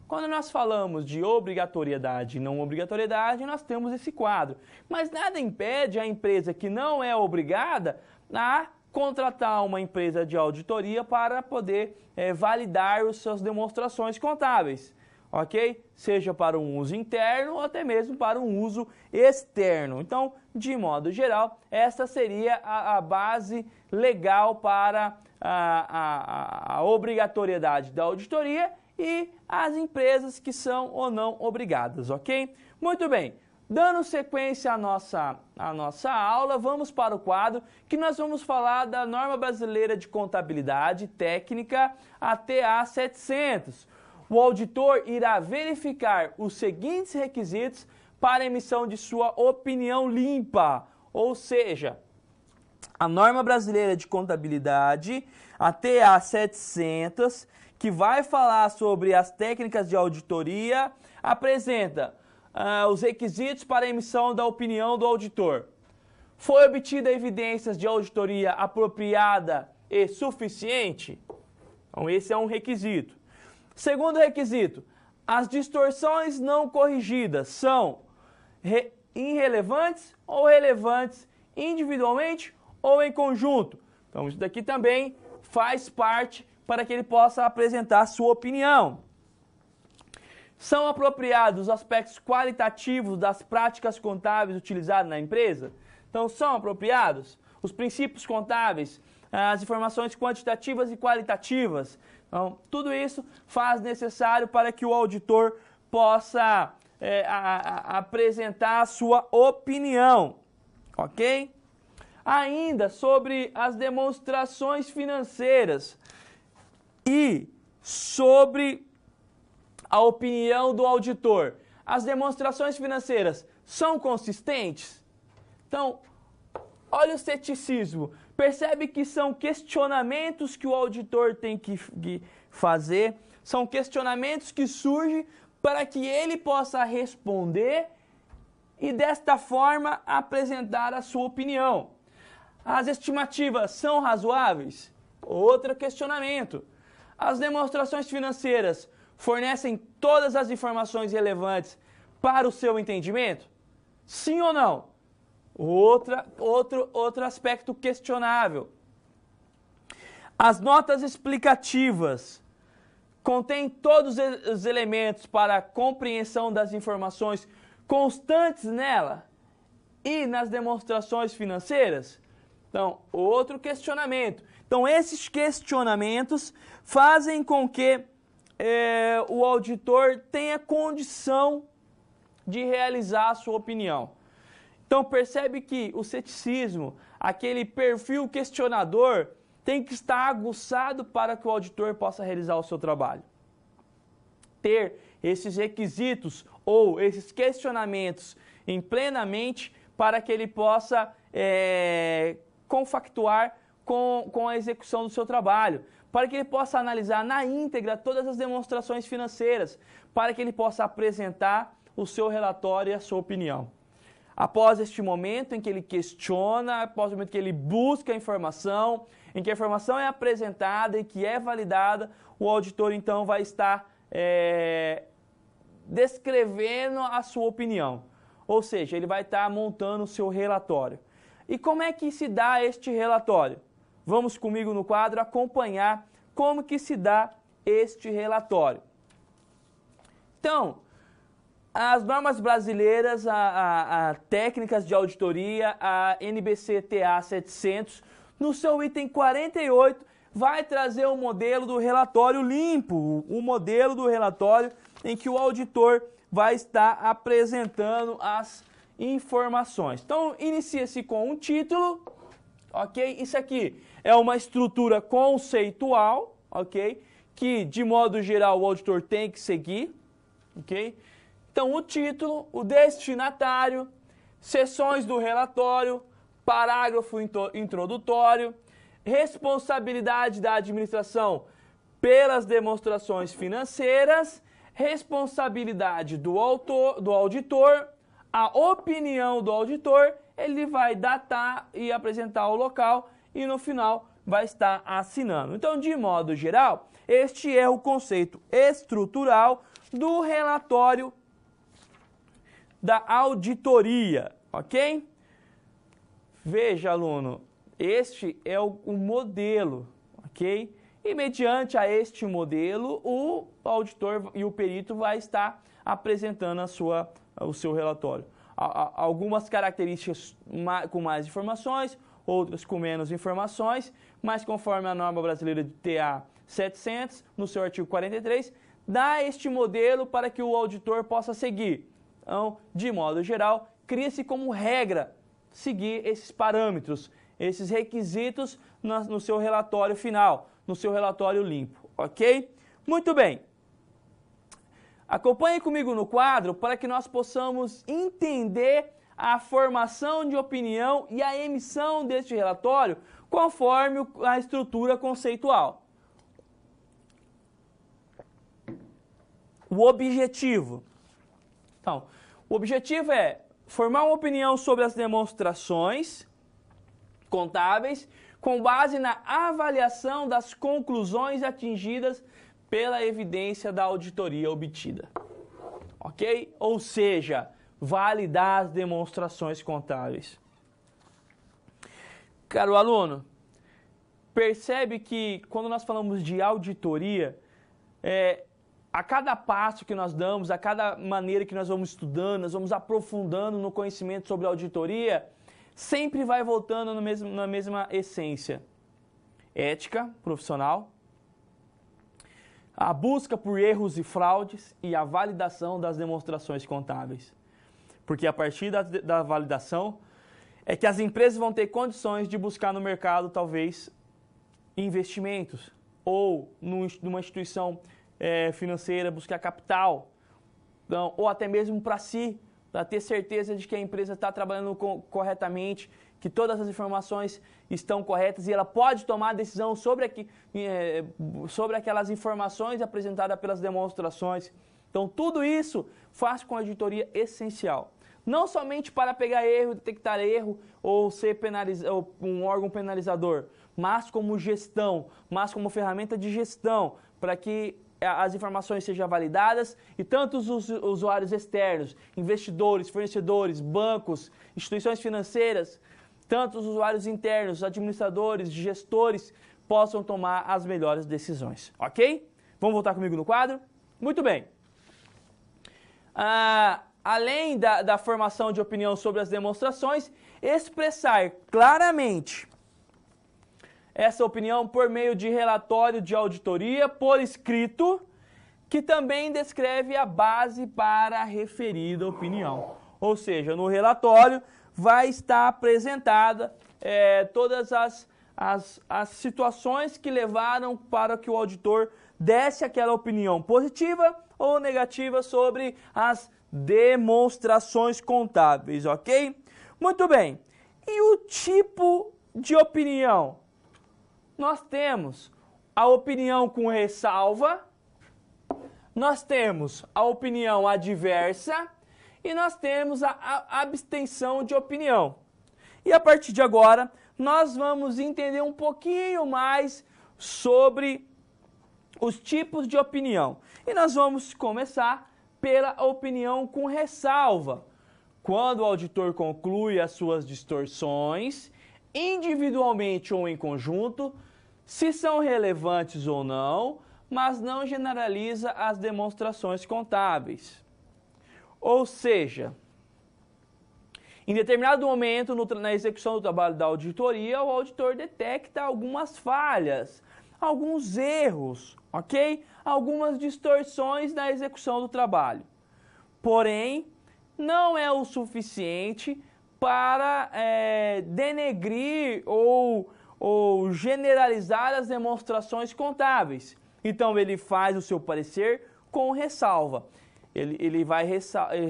Quando nós falamos de obrigatoriedade e não obrigatoriedade, nós temos esse quadro. Mas nada impede a empresa que não é obrigada a contratar uma empresa de auditoria para poder validar as suas demonstrações contábeis, ok? Seja para um uso interno ou até mesmo para um uso externo. Então, de modo geral, essa seria a base legal para a obrigatoriedade da auditoria e as empresas que são ou não obrigadas, ok? Muito bem, dando sequência à nossa aula, vamos para o quadro que nós vamos falar da Norma Brasileira de Contabilidade Técnica, a TA 700. O auditor irá verificar os seguintes requisitos para a emissão de sua opinião limpa, ou seja, a norma brasileira de contabilidade, a TA 700, que vai falar sobre as técnicas de auditoria, apresenta os requisitos para a emissão da opinião do auditor. Foi obtida evidências de auditoria apropriada e suficiente? Então, esse é um requisito. Segundo requisito, as distorções não corrigidas são irrelevantes ou relevantes individualmente ou em conjunto. Então, isso daqui também faz parte para que ele possa apresentar a sua opinião. São apropriados os aspectos qualitativos das práticas contábeis utilizadas na empresa? Então, são apropriados os princípios contábeis, as informações quantitativas e qualitativas. Então, tudo isso faz necessário para que o auditor possa apresentar a sua opinião, ok? Ainda sobre as demonstrações financeiras e sobre a opinião do auditor. As demonstrações financeiras são consistentes? Então, olha o ceticismo. Percebe que são questionamentos que o auditor tem que fazer, são questionamentos que surgem para que ele possa responder e desta forma apresentar a sua opinião. As estimativas são razoáveis? Outro questionamento. As demonstrações financeiras fornecem todas as informações relevantes para o seu entendimento? Sim ou não? Outro aspecto questionável. As notas explicativas contêm todos os elementos para a compreensão das informações constantes nela e nas demonstrações financeiras? Então, outro questionamento. Então, esses questionamentos fazem com que o auditor tenha condição de realizar a sua opinião. Então, percebe que o ceticismo, aquele perfil questionador, tem que estar aguçado para que o auditor possa realizar o seu trabalho. Ter esses requisitos ou esses questionamentos em plenamente para que ele possa confactuar com a execução do seu trabalho, para que ele possa analisar na íntegra todas as demonstrações financeiras, para que ele possa apresentar o seu relatório e a sua opinião. Após este momento em que ele questiona, após o momento que ele busca a informação, em que a informação é apresentada e que é validada, o auditor então vai estar descrevendo a sua opinião. Ou seja, ele vai estar montando o seu relatório. E como é que se dá este relatório? Vamos comigo no quadro acompanhar como que se dá este relatório. Então, as normas brasileiras, a técnicas de auditoria, a NBC-TA 700, no seu item 48, vai trazer o modelo do relatório limpo, o modelo do relatório em que o auditor vai estar apresentando as informações. Então, inicia-se com um título, ok? Isso aqui é uma estrutura conceitual, ok? Que, de modo geral, o auditor tem que seguir, ok? Então, o título, o destinatário, seções do relatório, parágrafo introdutório, responsabilidade da administração pelas demonstrações financeiras, responsabilidade do auditor, a opinião do auditor, ele vai datar e apresentar o local e no final vai estar assinando. Então, de modo geral, este é o conceito estrutural do relatório da auditoria, ok? Veja, aluno, este é o modelo, ok? E mediante a este modelo, o auditor e o perito vai estar apresentando o seu relatório. Algumas características com mais informações, outras com menos informações, mas conforme a norma brasileira de TA 700, no seu artigo 43, dá este modelo para que o auditor possa seguir. Então, de modo geral, cria-se como regra seguir esses parâmetros, esses requisitos no seu relatório final, no seu relatório limpo, ok? Muito bem. Acompanhe comigo no quadro para que nós possamos entender a formação de opinião e a emissão deste relatório conforme a estrutura conceitual. O objetivo. Então, o objetivo é formar uma opinião sobre as demonstrações contábeis com base na avaliação das conclusões atingidas pela evidência da auditoria obtida. Ok? Ou seja, validar as demonstrações contábeis. Caro aluno, percebe que quando nós falamos de auditoria, a cada passo que nós damos, a cada maneira que nós vamos estudando, nós vamos aprofundando no conhecimento sobre auditoria, sempre vai voltando na mesma essência. Ética profissional, a busca por erros e fraudes e a validação das demonstrações contábeis. Porque a partir da validação é que as empresas vão ter condições de buscar no mercado, talvez, investimentos ou numa instituição financeira, buscar capital, então, ou até mesmo para si, para ter certeza de que a empresa está trabalhando corretamente, que todas as informações estão corretas e ela pode tomar a decisão sobre aquelas informações apresentadas pelas demonstrações. Então, tudo isso faz com a auditoria essencial. Não somente para pegar erro, detectar erro ou ser um órgão penalizador, mas como gestão, mas como ferramenta de gestão, para que as informações sejam validadas e tanto os usuários externos, investidores, fornecedores, bancos, instituições financeiras, tanto os usuários internos, administradores, gestores, possam tomar as melhores decisões, ok? Vamos voltar comigo no quadro? Muito bem. Além da formação de opinião sobre as demonstrações, expressar claramente essa opinião por meio de relatório de auditoria por escrito, que também descreve a base para a referida opinião. Ou seja, no relatório vai estar apresentada todas as situações que levaram para que o auditor desse aquela opinião positiva ou negativa sobre as demonstrações contábeis, ok? Muito bem. E o tipo de opinião? Nós temos a opinião com ressalva, nós temos a opinião adversa e nós temos a abstenção de opinião. E a partir de agora, nós vamos entender um pouquinho mais sobre os tipos de opinião. E nós vamos começar pela opinião com ressalva, quando o auditor conclui as suas distorções, individualmente ou em conjunto, se são relevantes ou não, mas não generaliza as demonstrações contábeis. Ou seja, em determinado momento na execução do trabalho da auditoria, o auditor detecta algumas falhas, alguns erros, ok? Algumas distorções na execução do trabalho. Porém, não é o suficiente para denegrir ou generalizar as demonstrações contábeis. Então, ele faz o seu parecer com ressalva. Ele vai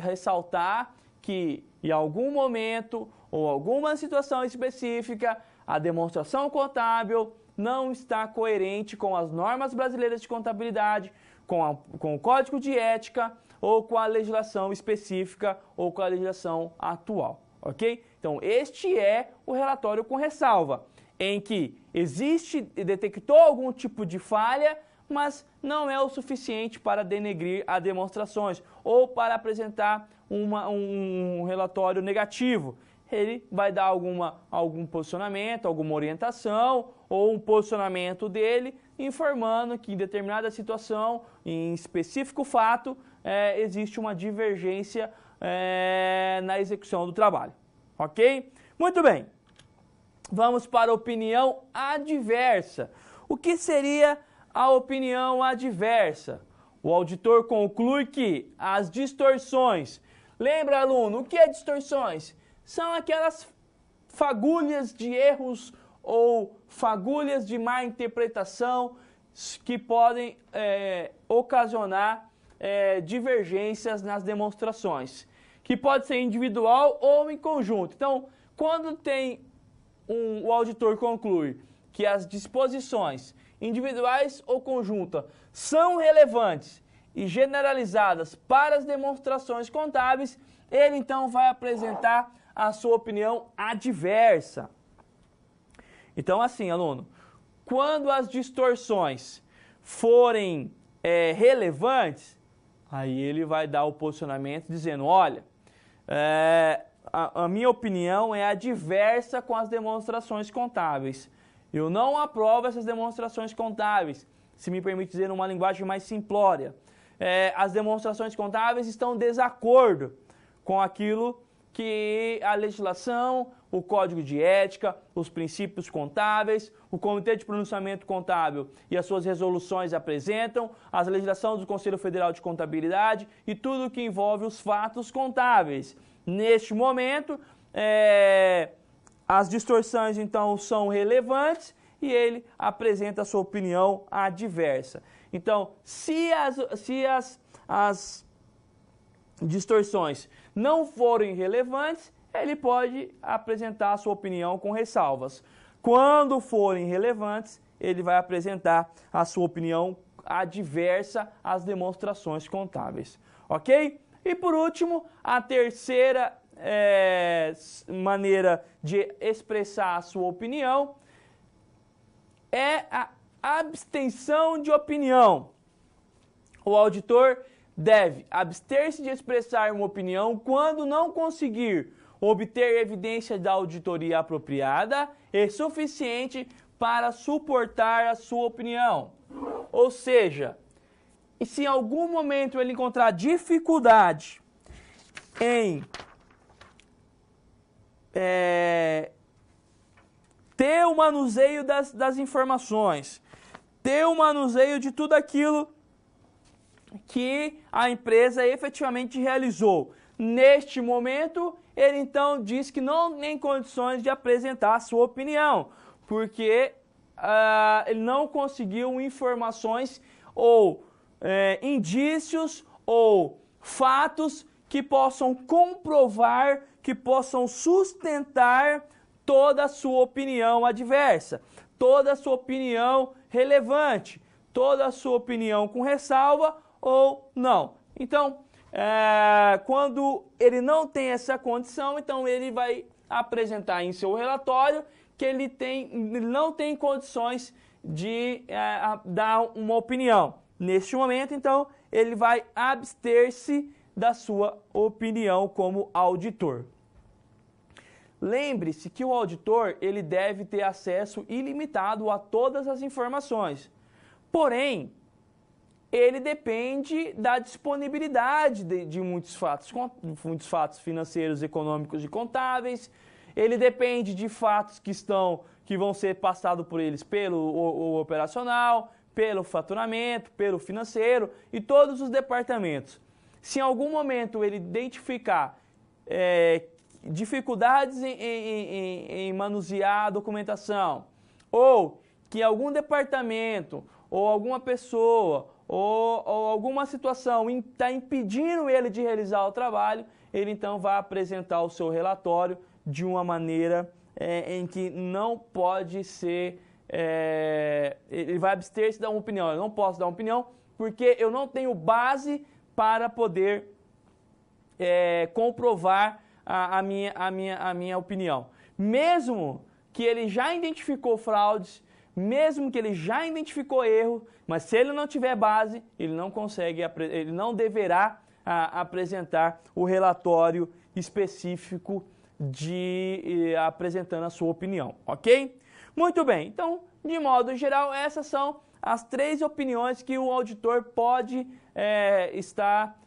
ressaltar que, em algum momento ou alguma situação específica, a demonstração contábil não está coerente com as normas brasileiras de contabilidade, com o Código de Ética ou com a legislação específica ou com a legislação atual, ok? Então, este é o relatório com ressalva, em que detectou algum tipo de falha, mas não é o suficiente para denegrir as demonstrações ou para apresentar um relatório negativo. Ele vai dar algum posicionamento, alguma orientação ou um posicionamento dele, informando que em determinada situação, em específico fato, existe uma divergência na execução do trabalho. Ok? Muito bem. Vamos para a opinião adversa. O que seria a opinião adversa? O auditor conclui que as distorções... Lembra, aluno, o que é distorções? São aquelas fagulhas de erros ou fagulhas de má interpretação que podem ocasionar divergências nas demonstrações. que pode ser individual ou em conjunto. Então, quando o auditor conclui que as disposições individuais ou conjuntas são relevantes e generalizadas para as demonstrações contábeis, ele então vai apresentar a sua opinião adversa. Então, assim, aluno, quando as distorções forem relevantes, aí ele vai dar o posicionamento dizendo, olha, a minha opinião é adversa com as demonstrações contábeis. Eu não aprovo essas demonstrações contábeis, se me permite dizer numa linguagem mais simplória. As demonstrações contábeis estão em desacordo com aquilo que a legislação, o Código de Ética, os princípios contábeis, o Comitê de Pronunciamento Contábil e as suas resoluções apresentam, as legislações do Conselho Federal de Contabilidade e tudo que envolve os fatos contábeis. Neste momento, as distorções então são relevantes e ele apresenta a sua opinião adversa. Então, se as distorções não forem relevantes, ele pode apresentar a sua opinião com ressalvas. Quando forem relevantes, ele vai apresentar a sua opinião adversa às demonstrações contábeis. Ok? E por último, a terceira maneira de expressar a sua opinião é a abstenção de opinião. O auditor deve abster-se de expressar uma opinião quando não conseguir obter evidência da auditoria apropriada e suficiente para suportar a sua opinião. Ou seja, se em algum momento ele encontrar dificuldade em ter o manuseio das informações, ter o manuseio de tudo aquilo que a empresa efetivamente realizou. Neste momento, ele então diz que não tem condições de apresentar a sua opinião, porque ele não conseguiu informações ou indícios ou fatos que possam comprovar, que possam sustentar toda a sua opinião adversa, toda a sua opinião relevante, toda a sua opinião com ressalva ou não. Então, quando ele não tem essa condição, então ele vai apresentar em seu relatório que ele não tem condições de dar uma opinião. Neste momento, então, ele vai abster-se da sua opinião como auditor. Lembre-se que o auditor ele deve ter acesso ilimitado a todas as informações. Porém, ele depende da disponibilidade de muitos fatos financeiros, econômicos e contábeis. Ele depende de fatos que vão ser passados por eles pelo operacional, pelo faturamento, pelo financeiro e todos os departamentos. Se em algum momento ele identificar dificuldades em manusear a documentação, ou que algum departamento, ou alguma pessoa, ou alguma situação está impedindo ele de realizar o trabalho, ele então vai apresentar o seu relatório de uma maneira em que não pode ser... ele vai abster-se de dar uma opinião. Eu não posso dar uma opinião porque eu não tenho base para poder comprovar a minha opinião. Mesmo que ele já identificou fraudes, mesmo que ele já identificou erro, mas se ele não tiver base, ele não deverá apresentar o relatório específico apresentando a sua opinião, ok? Muito bem, então, de modo geral, essas são as 3 opiniões que o auditor pode estar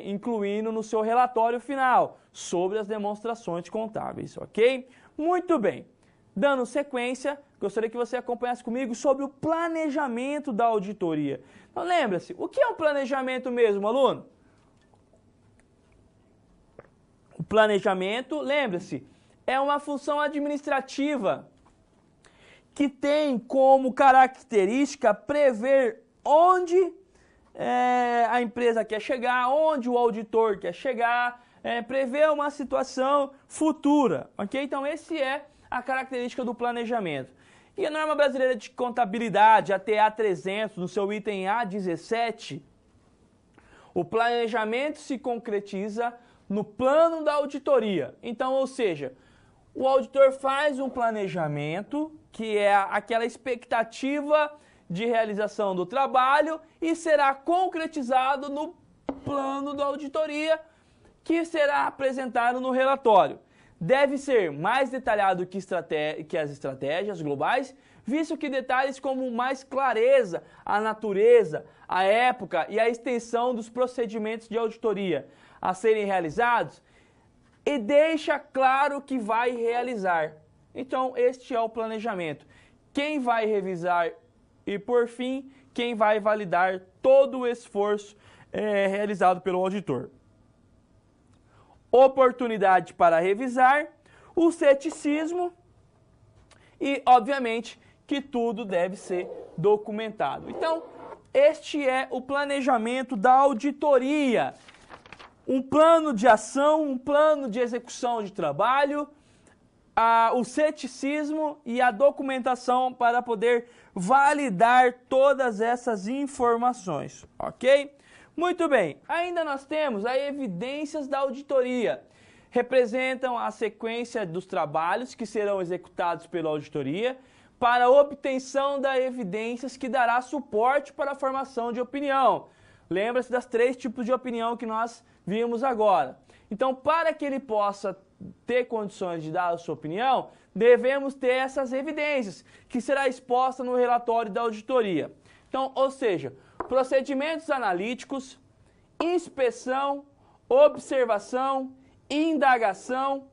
incluindo no seu relatório final sobre as demonstrações contábeis, ok? Muito bem. Dando sequência, gostaria que você acompanhasse comigo sobre o planejamento da auditoria. Então, lembra-se, o que é um planejamento mesmo, aluno? O planejamento, lembra-se, é uma função administrativa que tem como característica prever onde a empresa quer chegar, onde o auditor quer chegar, prever uma situação futura, ok? Então, esse é a característica do planejamento. E a norma brasileira de contabilidade, a TA 300, no seu item A17, o planejamento se concretiza no plano da auditoria. Então, ou seja, o auditor faz um planejamento, que é aquela expectativa de realização do trabalho, e será concretizado no plano da auditoria, que será apresentado no relatório. Deve ser mais detalhado que as estratégias globais, visto que detalhes como mais clareza, a natureza, a época e a extensão dos procedimentos de auditoria a serem realizados, e deixa claro que vai realizar. Então, este é o planejamento. Quem vai revisar e, por fim, quem vai validar todo o esforço realizado pelo auditor. Oportunidade para revisar, o ceticismo e, obviamente, que tudo deve ser documentado. Então, este é o planejamento da auditoria. Um plano de ação, um plano de execução de trabalho, o ceticismo e a documentação para poder validar todas essas informações, ok? Muito bem, ainda nós temos as evidências da auditoria. Representam a sequência dos trabalhos que serão executados pela auditoria para a obtenção das evidências que dará suporte para a formação de opinião. Lembra-se das 3 tipos de opinião que nós vimos agora. Então, para que ele possa ter condições de dar a sua opinião, devemos ter essas evidências, que será exposta no relatório da auditoria. Então, ou seja, procedimentos analíticos, inspeção, observação, indagação,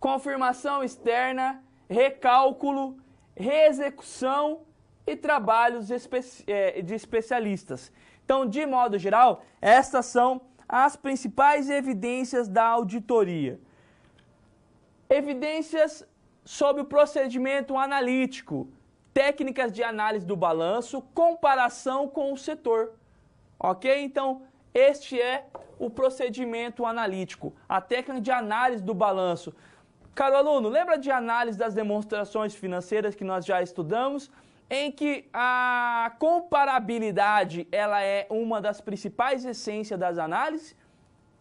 confirmação externa, recálculo, reexecução e trabalhos de especialistas. Então, de modo geral, estas são as principais evidências da auditoria. Evidências sobre o procedimento analítico, técnicas de análise do balanço, comparação com o setor. Ok? Então, este é o procedimento analítico, a técnica de análise do balanço. Caro aluno, lembra de análise das demonstrações financeiras que nós já estudamos, em que a comparabilidade ela é uma das principais essências das análises?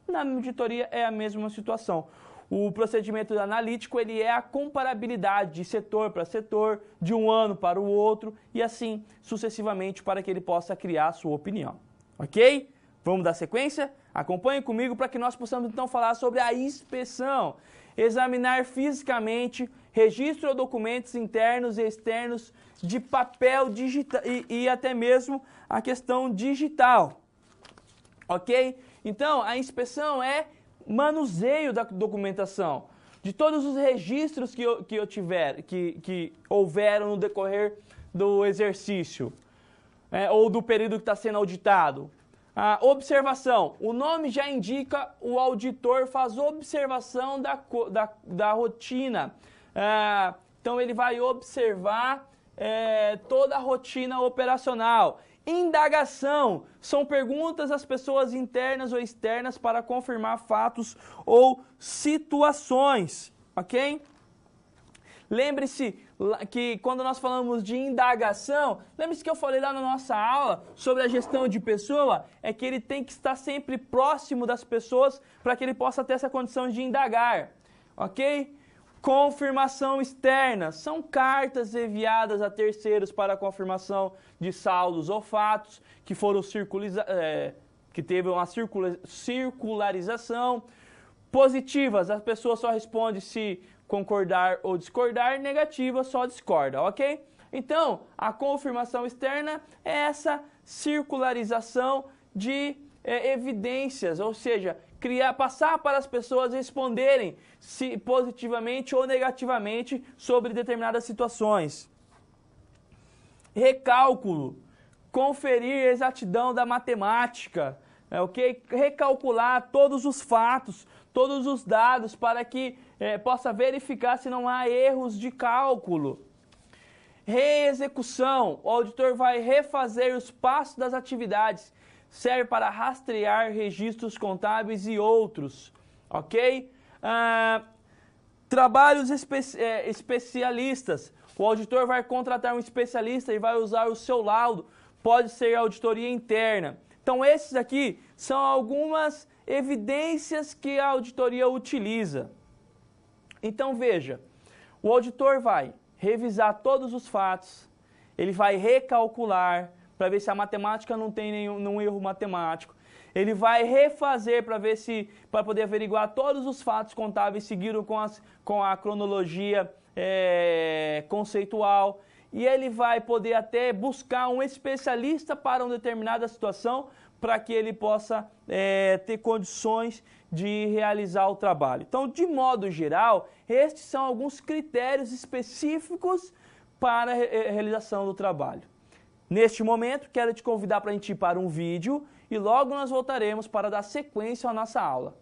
Na auditoria é a mesma situação. O procedimento analítico ele é a comparabilidade de setor para setor, de um ano para o outro e assim sucessivamente para que ele possa criar a sua opinião. Ok? Vamos dar sequência? Acompanhe comigo para que nós possamos então falar sobre a inspeção. Examinar fisicamente registro ou documentos internos e externos de papel digital e até mesmo a questão digital. Ok? Então, a inspeção é manuseio da documentação, de todos os registros que houveram no decorrer do exercício, ou do período que está sendo auditado. A observação, o nome já indica, o auditor faz observação da rotina. Então, ele vai observar toda a rotina operacional. Indagação, são perguntas às pessoas internas ou externas para confirmar fatos ou situações, ok? Lembre-se que quando nós falamos de indagação, lembre-se que eu falei lá na nossa aula sobre a gestão de pessoa, é que ele tem que estar sempre próximo das pessoas para que ele possa ter essa condição de indagar, ok? Confirmação externa, são cartas enviadas a terceiros para a confirmação de saldos ou fatos que foram que teve uma circularização. Positivas, a pessoa só responde se concordar ou discordar, negativa só discorda, ok? Então, a confirmação externa é essa circularização de evidências, ou seja, passar para as pessoas responderem se positivamente ou negativamente sobre determinadas situações. Recálculo, conferir a exatidão da matemática, ok? Recalcular todos os fatos, todos os dados para que possa verificar se não há erros de cálculo. Reexecução, o auditor vai refazer os passos das atividades, serve para rastrear registros contábeis e outros, ok? Trabalhos especialistas. O auditor vai contratar um especialista e vai usar o seu laudo. Pode ser auditoria interna. Então, esses aqui são algumas evidências que a auditoria utiliza. Então, veja, o auditor vai revisar todos os fatos, ele vai recalcular para ver se a matemática não tem nenhum erro matemático. Ele vai refazer para poder averiguar todos os fatos contábeis seguidos com a cronologia conceitual. E ele vai poder até buscar um especialista para uma determinada situação para que ele possa ter condições de realizar o trabalho. Então, de modo geral, estes são alguns critérios específicos para a realização do trabalho. Neste momento, quero te convidar para a gente ir para um vídeo e logo nós voltaremos para dar sequência à nossa aula.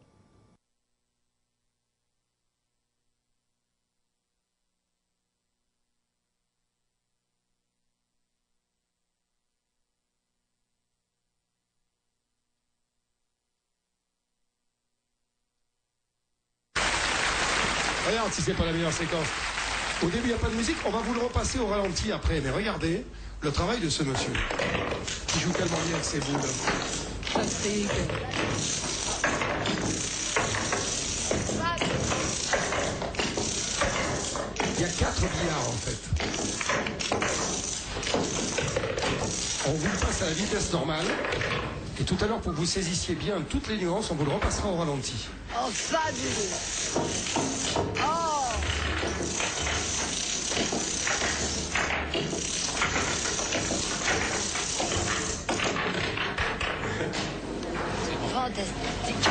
Regarde si c'est pas la meilleure séquence. Au début, il n'y a pas de musique, on va vous le repasser au ralenti après. Mais regardez le travail de ce monsieur. Qui joue tellement bien avec ses boules. Fantastique. Il y a 4 billards en fait. On vous le passe à la vitesse normale. Et tout à l'heure, pour que vous saisissiez bien toutes les nuances, on vous le repassera au ralenti. Oh, fabuleux. Oh. Fantastique.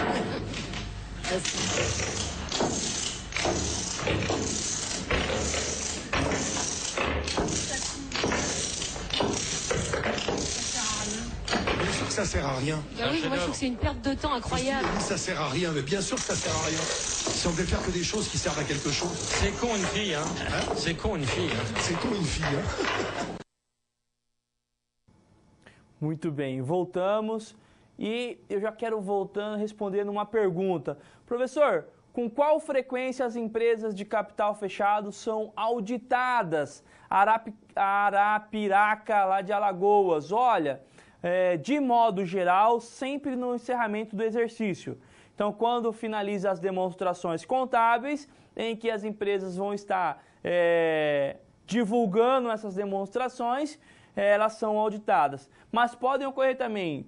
Bien sûr que ça sert à rien. Bah oui, moi je trouve que c'est une perte de temps incroyable. Oui, ça sert à rien, mais bien sûr que ça sert à rien. Si on devait faire que des choses qui servent à quelque chose. C'est con une fille, hein, C'est con une fille, hein. C'est con une fille, hein. Muito bem, voltamos e eu já quero voltando respondendo uma pergunta. Professor, com qual frequência as empresas de capital fechado são auditadas? Arapiraca, lá de Alagoas. Olha, de modo geral, sempre no encerramento do exercício. Então, quando finaliza as demonstrações contábeis, em que as empresas vão estar divulgando essas demonstrações, elas são auditadas. Mas podem ocorrer também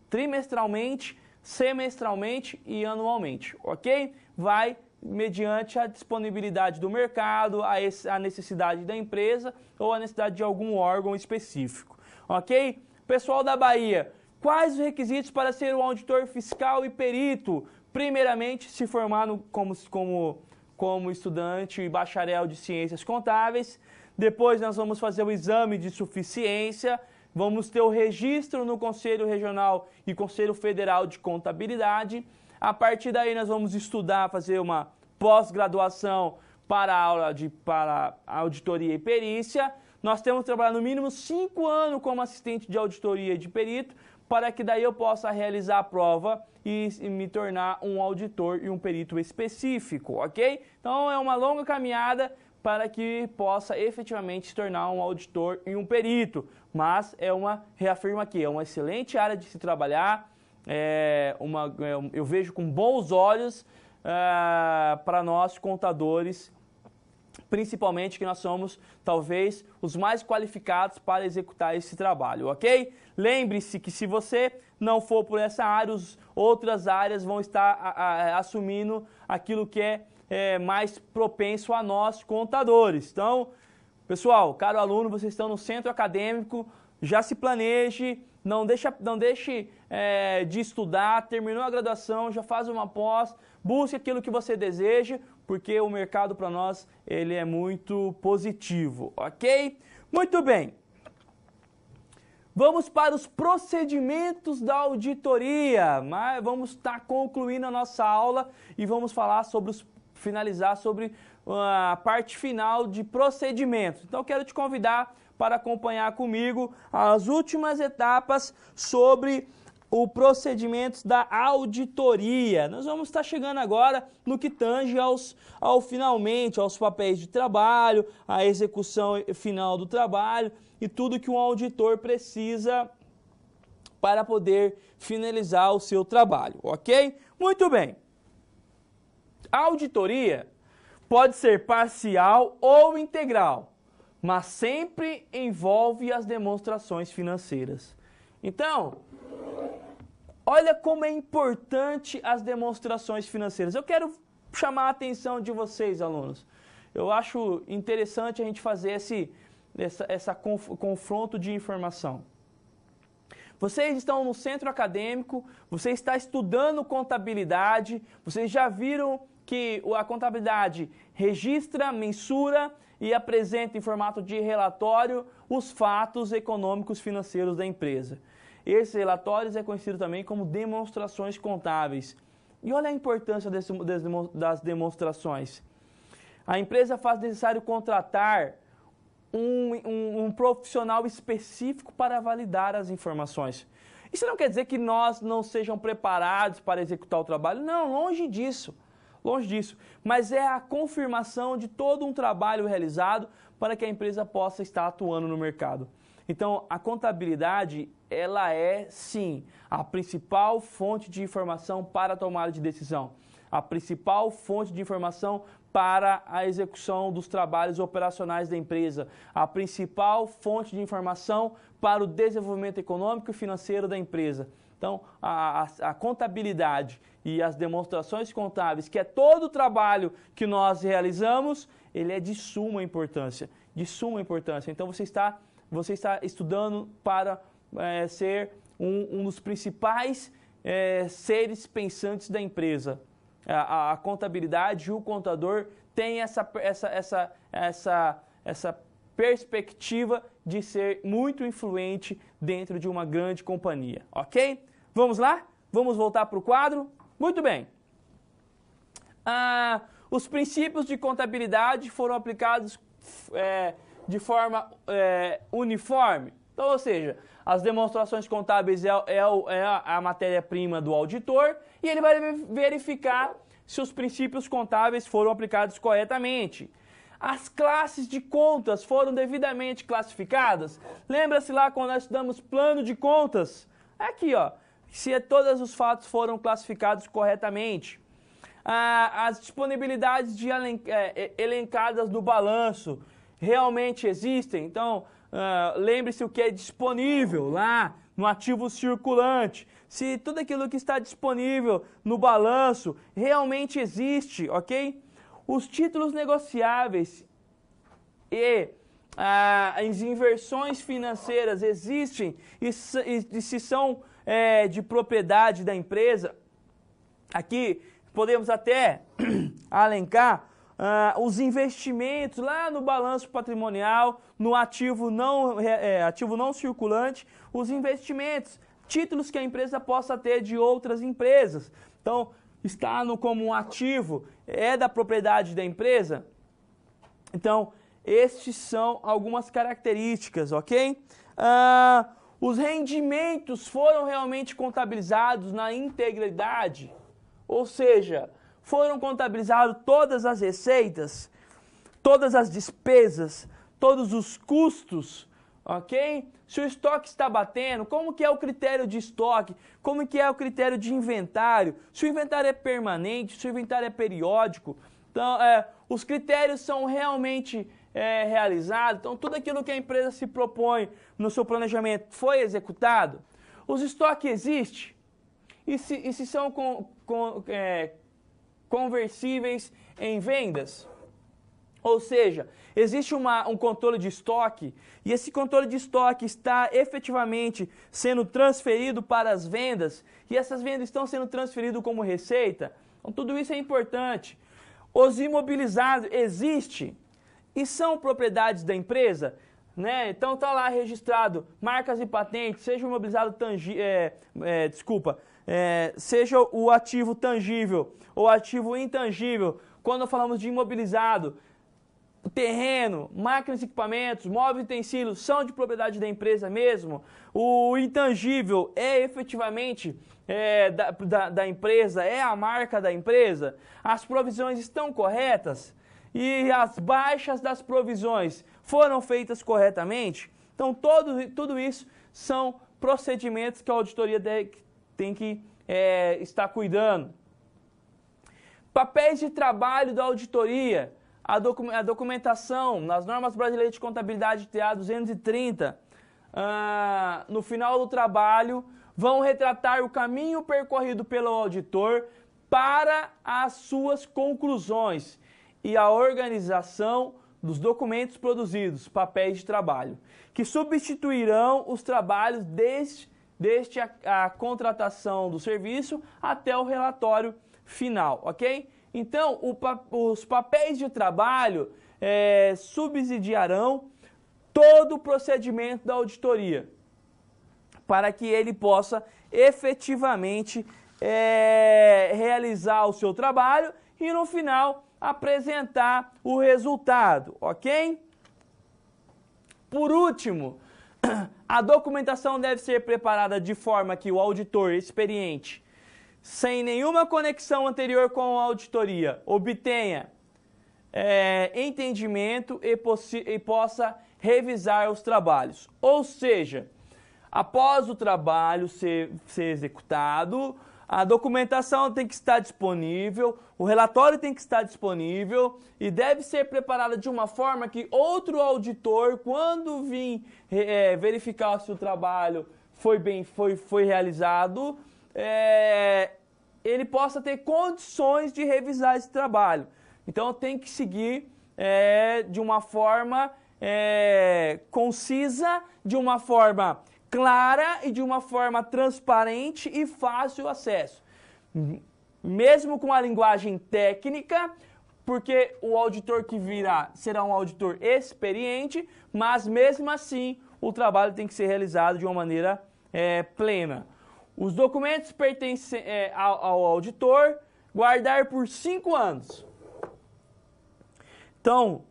trimestralmente, semestralmente e anualmente, ok? Vai mediante a disponibilidade do mercado, a necessidade da empresa ou a necessidade de algum órgão específico, ok? Pessoal da Bahia, quais os requisitos para ser um auditor fiscal e perito? Primeiramente, se formar como estudante e bacharel de ciências contábeis. Depois nós vamos fazer o exame de suficiência, vamos ter o registro no Conselho Regional e Conselho Federal de Contabilidade. A partir daí nós vamos estudar, fazer uma pós-graduação para auditoria e perícia. Nós temos que trabalhar no mínimo 5 anos como assistente de auditoria e de perito, para que daí eu possa realizar a prova e me tornar um auditor e um perito específico, ok? Então é uma longa caminhada para que possa efetivamente se tornar um auditor e um perito. Mas reafirmo aqui, é uma excelente área de se trabalhar, eu vejo com bons olhos para nós contadores, principalmente que nós somos talvez os mais qualificados para executar esse trabalho, ok? Lembre-se que se você não for por essa área, outras áreas vão estar assumindo aquilo que é mais propenso a nós, contadores. Então, pessoal, caro aluno, vocês estão no centro acadêmico, já se planeje, não deixe de estudar, terminou a graduação, já faz uma pós, busque aquilo que você deseja, porque o mercado para nós ele é muito positivo, ok? Muito bem. Vamos para os procedimentos da auditoria, mas vamos estar concluindo a nossa aula e vamos falar finalizar sobre a parte final de procedimentos. Então, quero te convidar para acompanhar comigo as últimas etapas sobre o procedimento da auditoria. Nós vamos estar chegando agora no que tange finalmente aos papéis de trabalho, à execução final do trabalho e tudo que um auditor precisa para poder finalizar o seu trabalho, ok? Muito bem. A auditoria pode ser parcial ou integral, mas sempre envolve as demonstrações financeiras. Então, olha como é importante as demonstrações financeiras. Eu quero chamar a atenção de vocês, alunos. Eu acho interessante a gente fazer esse confronto de informação. Vocês estão no centro acadêmico, você está estudando contabilidade, vocês já viram que a contabilidade registra, mensura e apresenta em formato de relatório os fatos econômicos financeiros da empresa. Esses relatórios é conhecido também como demonstrações contábeis. E olha a importância das demonstrações. A empresa faz necessário contratar um profissional específico para validar as informações. Isso não quer dizer que nós não sejam preparados para executar o trabalho. Não, longe disso. Longe disso. Mas é a confirmação de todo um trabalho realizado para que a empresa possa estar atuando no mercado. Então, a contabilidade, ela é, sim, a principal fonte de informação para a tomada de decisão. A principal fonte de informação para a execução dos trabalhos operacionais da empresa. A principal fonte de informação para o desenvolvimento econômico e financeiro da empresa. Então, a contabilidade e as demonstrações contábeis, que é todo o trabalho que nós realizamos, ele é de suma importância. De suma importância. Então, você está estudando para ser um dos principais seres pensantes da empresa. A contabilidade e o contador têm essa perspectiva de ser muito influente dentro de uma grande companhia, ok? Vamos lá? Vamos voltar para o quadro? Muito bem. Os princípios de contabilidade foram aplicados de forma uniforme. Então, ou seja, as demonstrações contábeis é a matéria-prima do auditor e ele vai verificar se os princípios contábeis foram aplicados corretamente. As classes de contas foram devidamente classificadas. Lembra-se lá quando nós estudamos plano de contas? Aqui, ó, se todos os fatos foram classificados corretamente. As disponibilidades elencadas no balanço realmente existem. Então, lembre-se o que é disponível lá no ativo circulante. Se tudo aquilo que está disponível no balanço realmente existe, ok? Os títulos negociáveis e as inversões financeiras existem e se são de propriedade da empresa. Aqui podemos até alencar os investimentos lá no balanço patrimonial, no ativo não circulante, os investimentos, títulos que a empresa possa ter de outras empresas. Então, está como um ativo, é da propriedade da empresa. Então, estes são algumas características, ok? Os rendimentos foram realmente contabilizados na integridade, ou seja, foram contabilizadas todas as receitas, todas as despesas, todos os custos, ok? Se o estoque está batendo, como que é o critério de estoque? Como que é o critério de inventário? Se o inventário é permanente, se o inventário é periódico. Então, os critérios são realmente realizados. Então, tudo aquilo que a empresa se propõe no seu planejamento foi executado. Os estoques existem? E se são conversíveis em vendas? Ou seja, existe um controle de estoque e esse controle de estoque está efetivamente sendo transferido para as vendas e essas vendas estão sendo transferidas como receita. Então, tudo isso é importante. Os imobilizados existem e são propriedades da empresa, né? Então, está lá registrado marcas e patentes, seja o imobilizado seja o ativo tangível ou ativo intangível. Quando falamos de imobilizado, terreno, máquinas e equipamentos, móveis e utensílios são de propriedade da empresa mesmo? O intangível é efetivamente da empresa, é a marca da empresa? As provisões estão corretas? E as baixas das provisões foram feitas corretamente? Então, tudo isso são procedimentos que a auditoria tem que estar cuidando. Papéis de trabalho da auditoria. A documentação nas normas brasileiras de contabilidade TA 230, no final do trabalho, vão retratar o caminho percorrido pelo auditor para as suas conclusões e a organização dos documentos produzidos, papéis de trabalho, que substituirão os trabalhos desde a contratação do serviço até o relatório final, ok? Então, os papéis de trabalho subsidiarão todo o procedimento da auditoria, para que ele possa efetivamente realizar o seu trabalho e, no final, apresentar o resultado, ok? Por último, a documentação deve ser preparada de forma que o auditor experiente, sem nenhuma conexão anterior com a auditoria, obtenha entendimento e possa revisar os trabalhos. Ou seja, após o trabalho ser executado, a documentação tem que estar disponível, o relatório tem que estar disponível e deve ser preparada de uma forma que outro auditor, quando vir verificar se o trabalho foi realizado, ele possa ter condições de revisar esse trabalho. Então tem que seguir de uma forma concisa, de uma forma clara e de uma forma transparente e fácil acesso. Mesmo com a linguagem técnica, porque o auditor que virá será um auditor experiente, mas mesmo assim o trabalho tem que ser realizado de uma maneira plena. Os documentos pertencem ao auditor guardar por 5 anos. Então,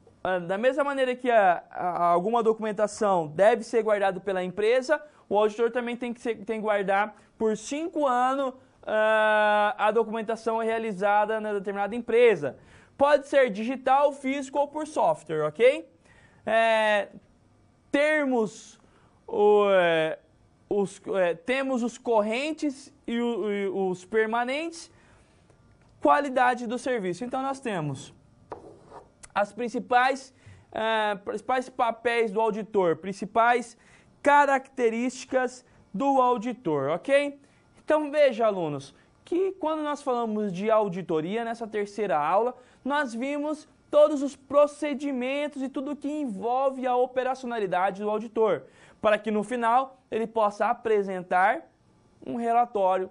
da mesma maneira que alguma documentação deve ser guardada pela empresa, o auditor também tem que guardar por 5 anos a documentação realizada na determinada empresa. Pode ser digital, físico ou por software, ok? Temos os correntes e os permanentes. Qualidade do serviço. Então, nós temos as principais papéis do auditor, principais características do auditor, ok? Então, veja, alunos, que quando nós falamos de auditoria, nessa terceira aula, nós vimos todos os procedimentos e tudo que envolve a operacionalidade do auditor, para que no final ele possa apresentar um relatório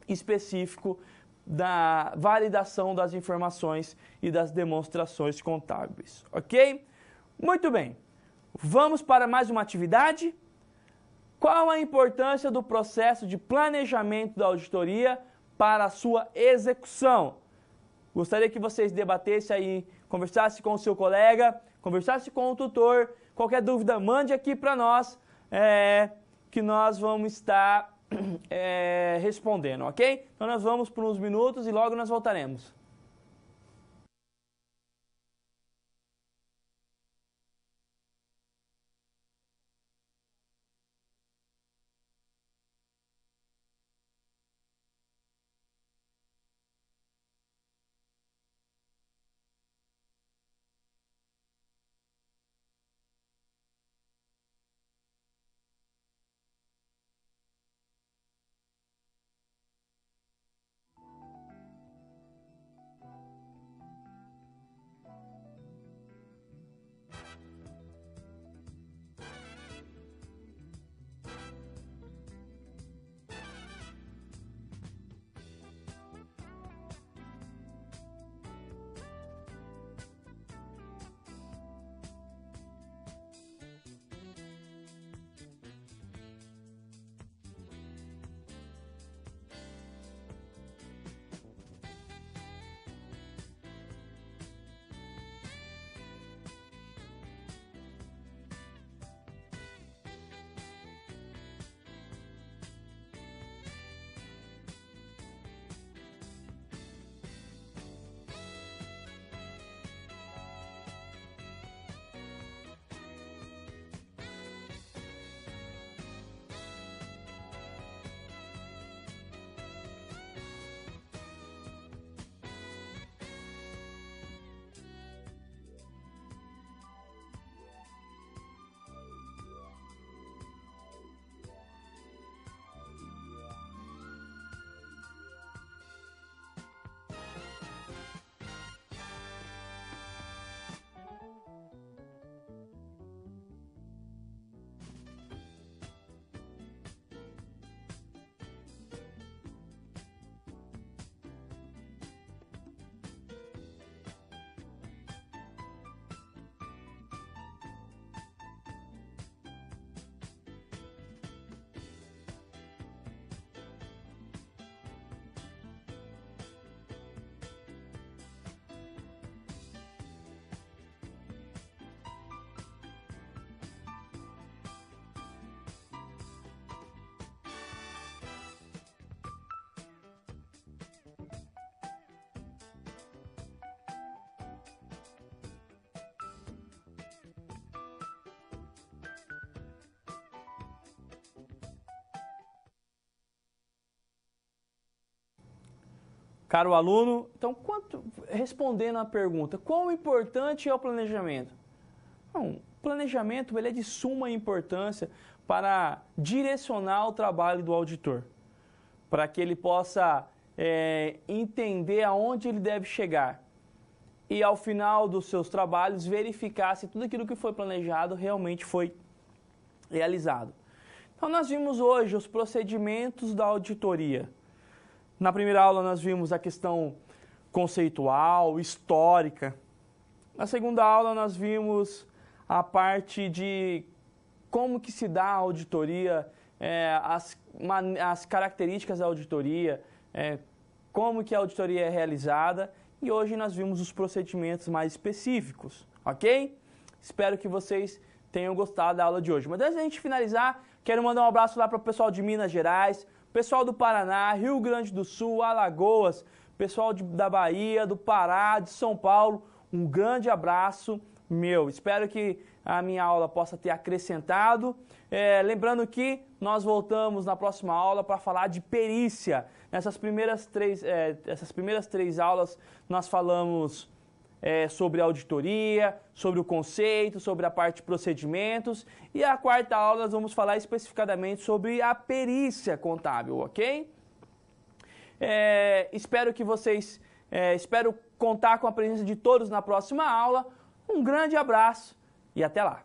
específico da validação das informações e das demonstrações contábeis, ok? Muito bem, vamos para mais uma atividade. Qual a importância do processo de planejamento da auditoria para a sua execução? Gostaria que vocês debatessem aí, conversassem com o seu colega, conversassem com o tutor. Qualquer dúvida, mande aqui para nós, que nós vamos estar respondendo, ok? Então nós vamos por uns minutos e logo nós voltaremos. caro aluno, então, respondendo à pergunta, quão importante é o planejamento? Bom, o planejamento ele é de suma importância para direcionar o trabalho do auditor, para que ele possa entender aonde ele deve chegar e, ao final dos seus trabalhos, verificar se tudo aquilo que foi planejado realmente foi realizado. Então, nós vimos hoje os procedimentos da auditoria. Na primeira aula, nós vimos a questão conceitual, histórica. Na segunda aula, nós vimos a parte de como que se dá a auditoria, as características da auditoria, como que a auditoria é realizada. E hoje nós vimos os procedimentos mais específicos, ok? Espero que vocês tenham gostado da aula de hoje. Mas antes da gente finalizar, quero mandar um abraço lá para o pessoal de Minas Gerais, pessoal do Paraná, Rio Grande do Sul, Alagoas, pessoal da Bahia, do Pará, de São Paulo. Um grande abraço meu. Espero que a minha aula possa ter acrescentado. Lembrando que nós voltamos na próxima aula para falar de perícia. Essas primeiras três aulas nós falamos sobre auditoria, sobre o conceito, sobre a parte de procedimentos. E a quarta aula nós vamos falar especificadamente sobre a perícia contábil, ok? Espero contar com a presença de todos na próxima aula. Um grande abraço e até lá!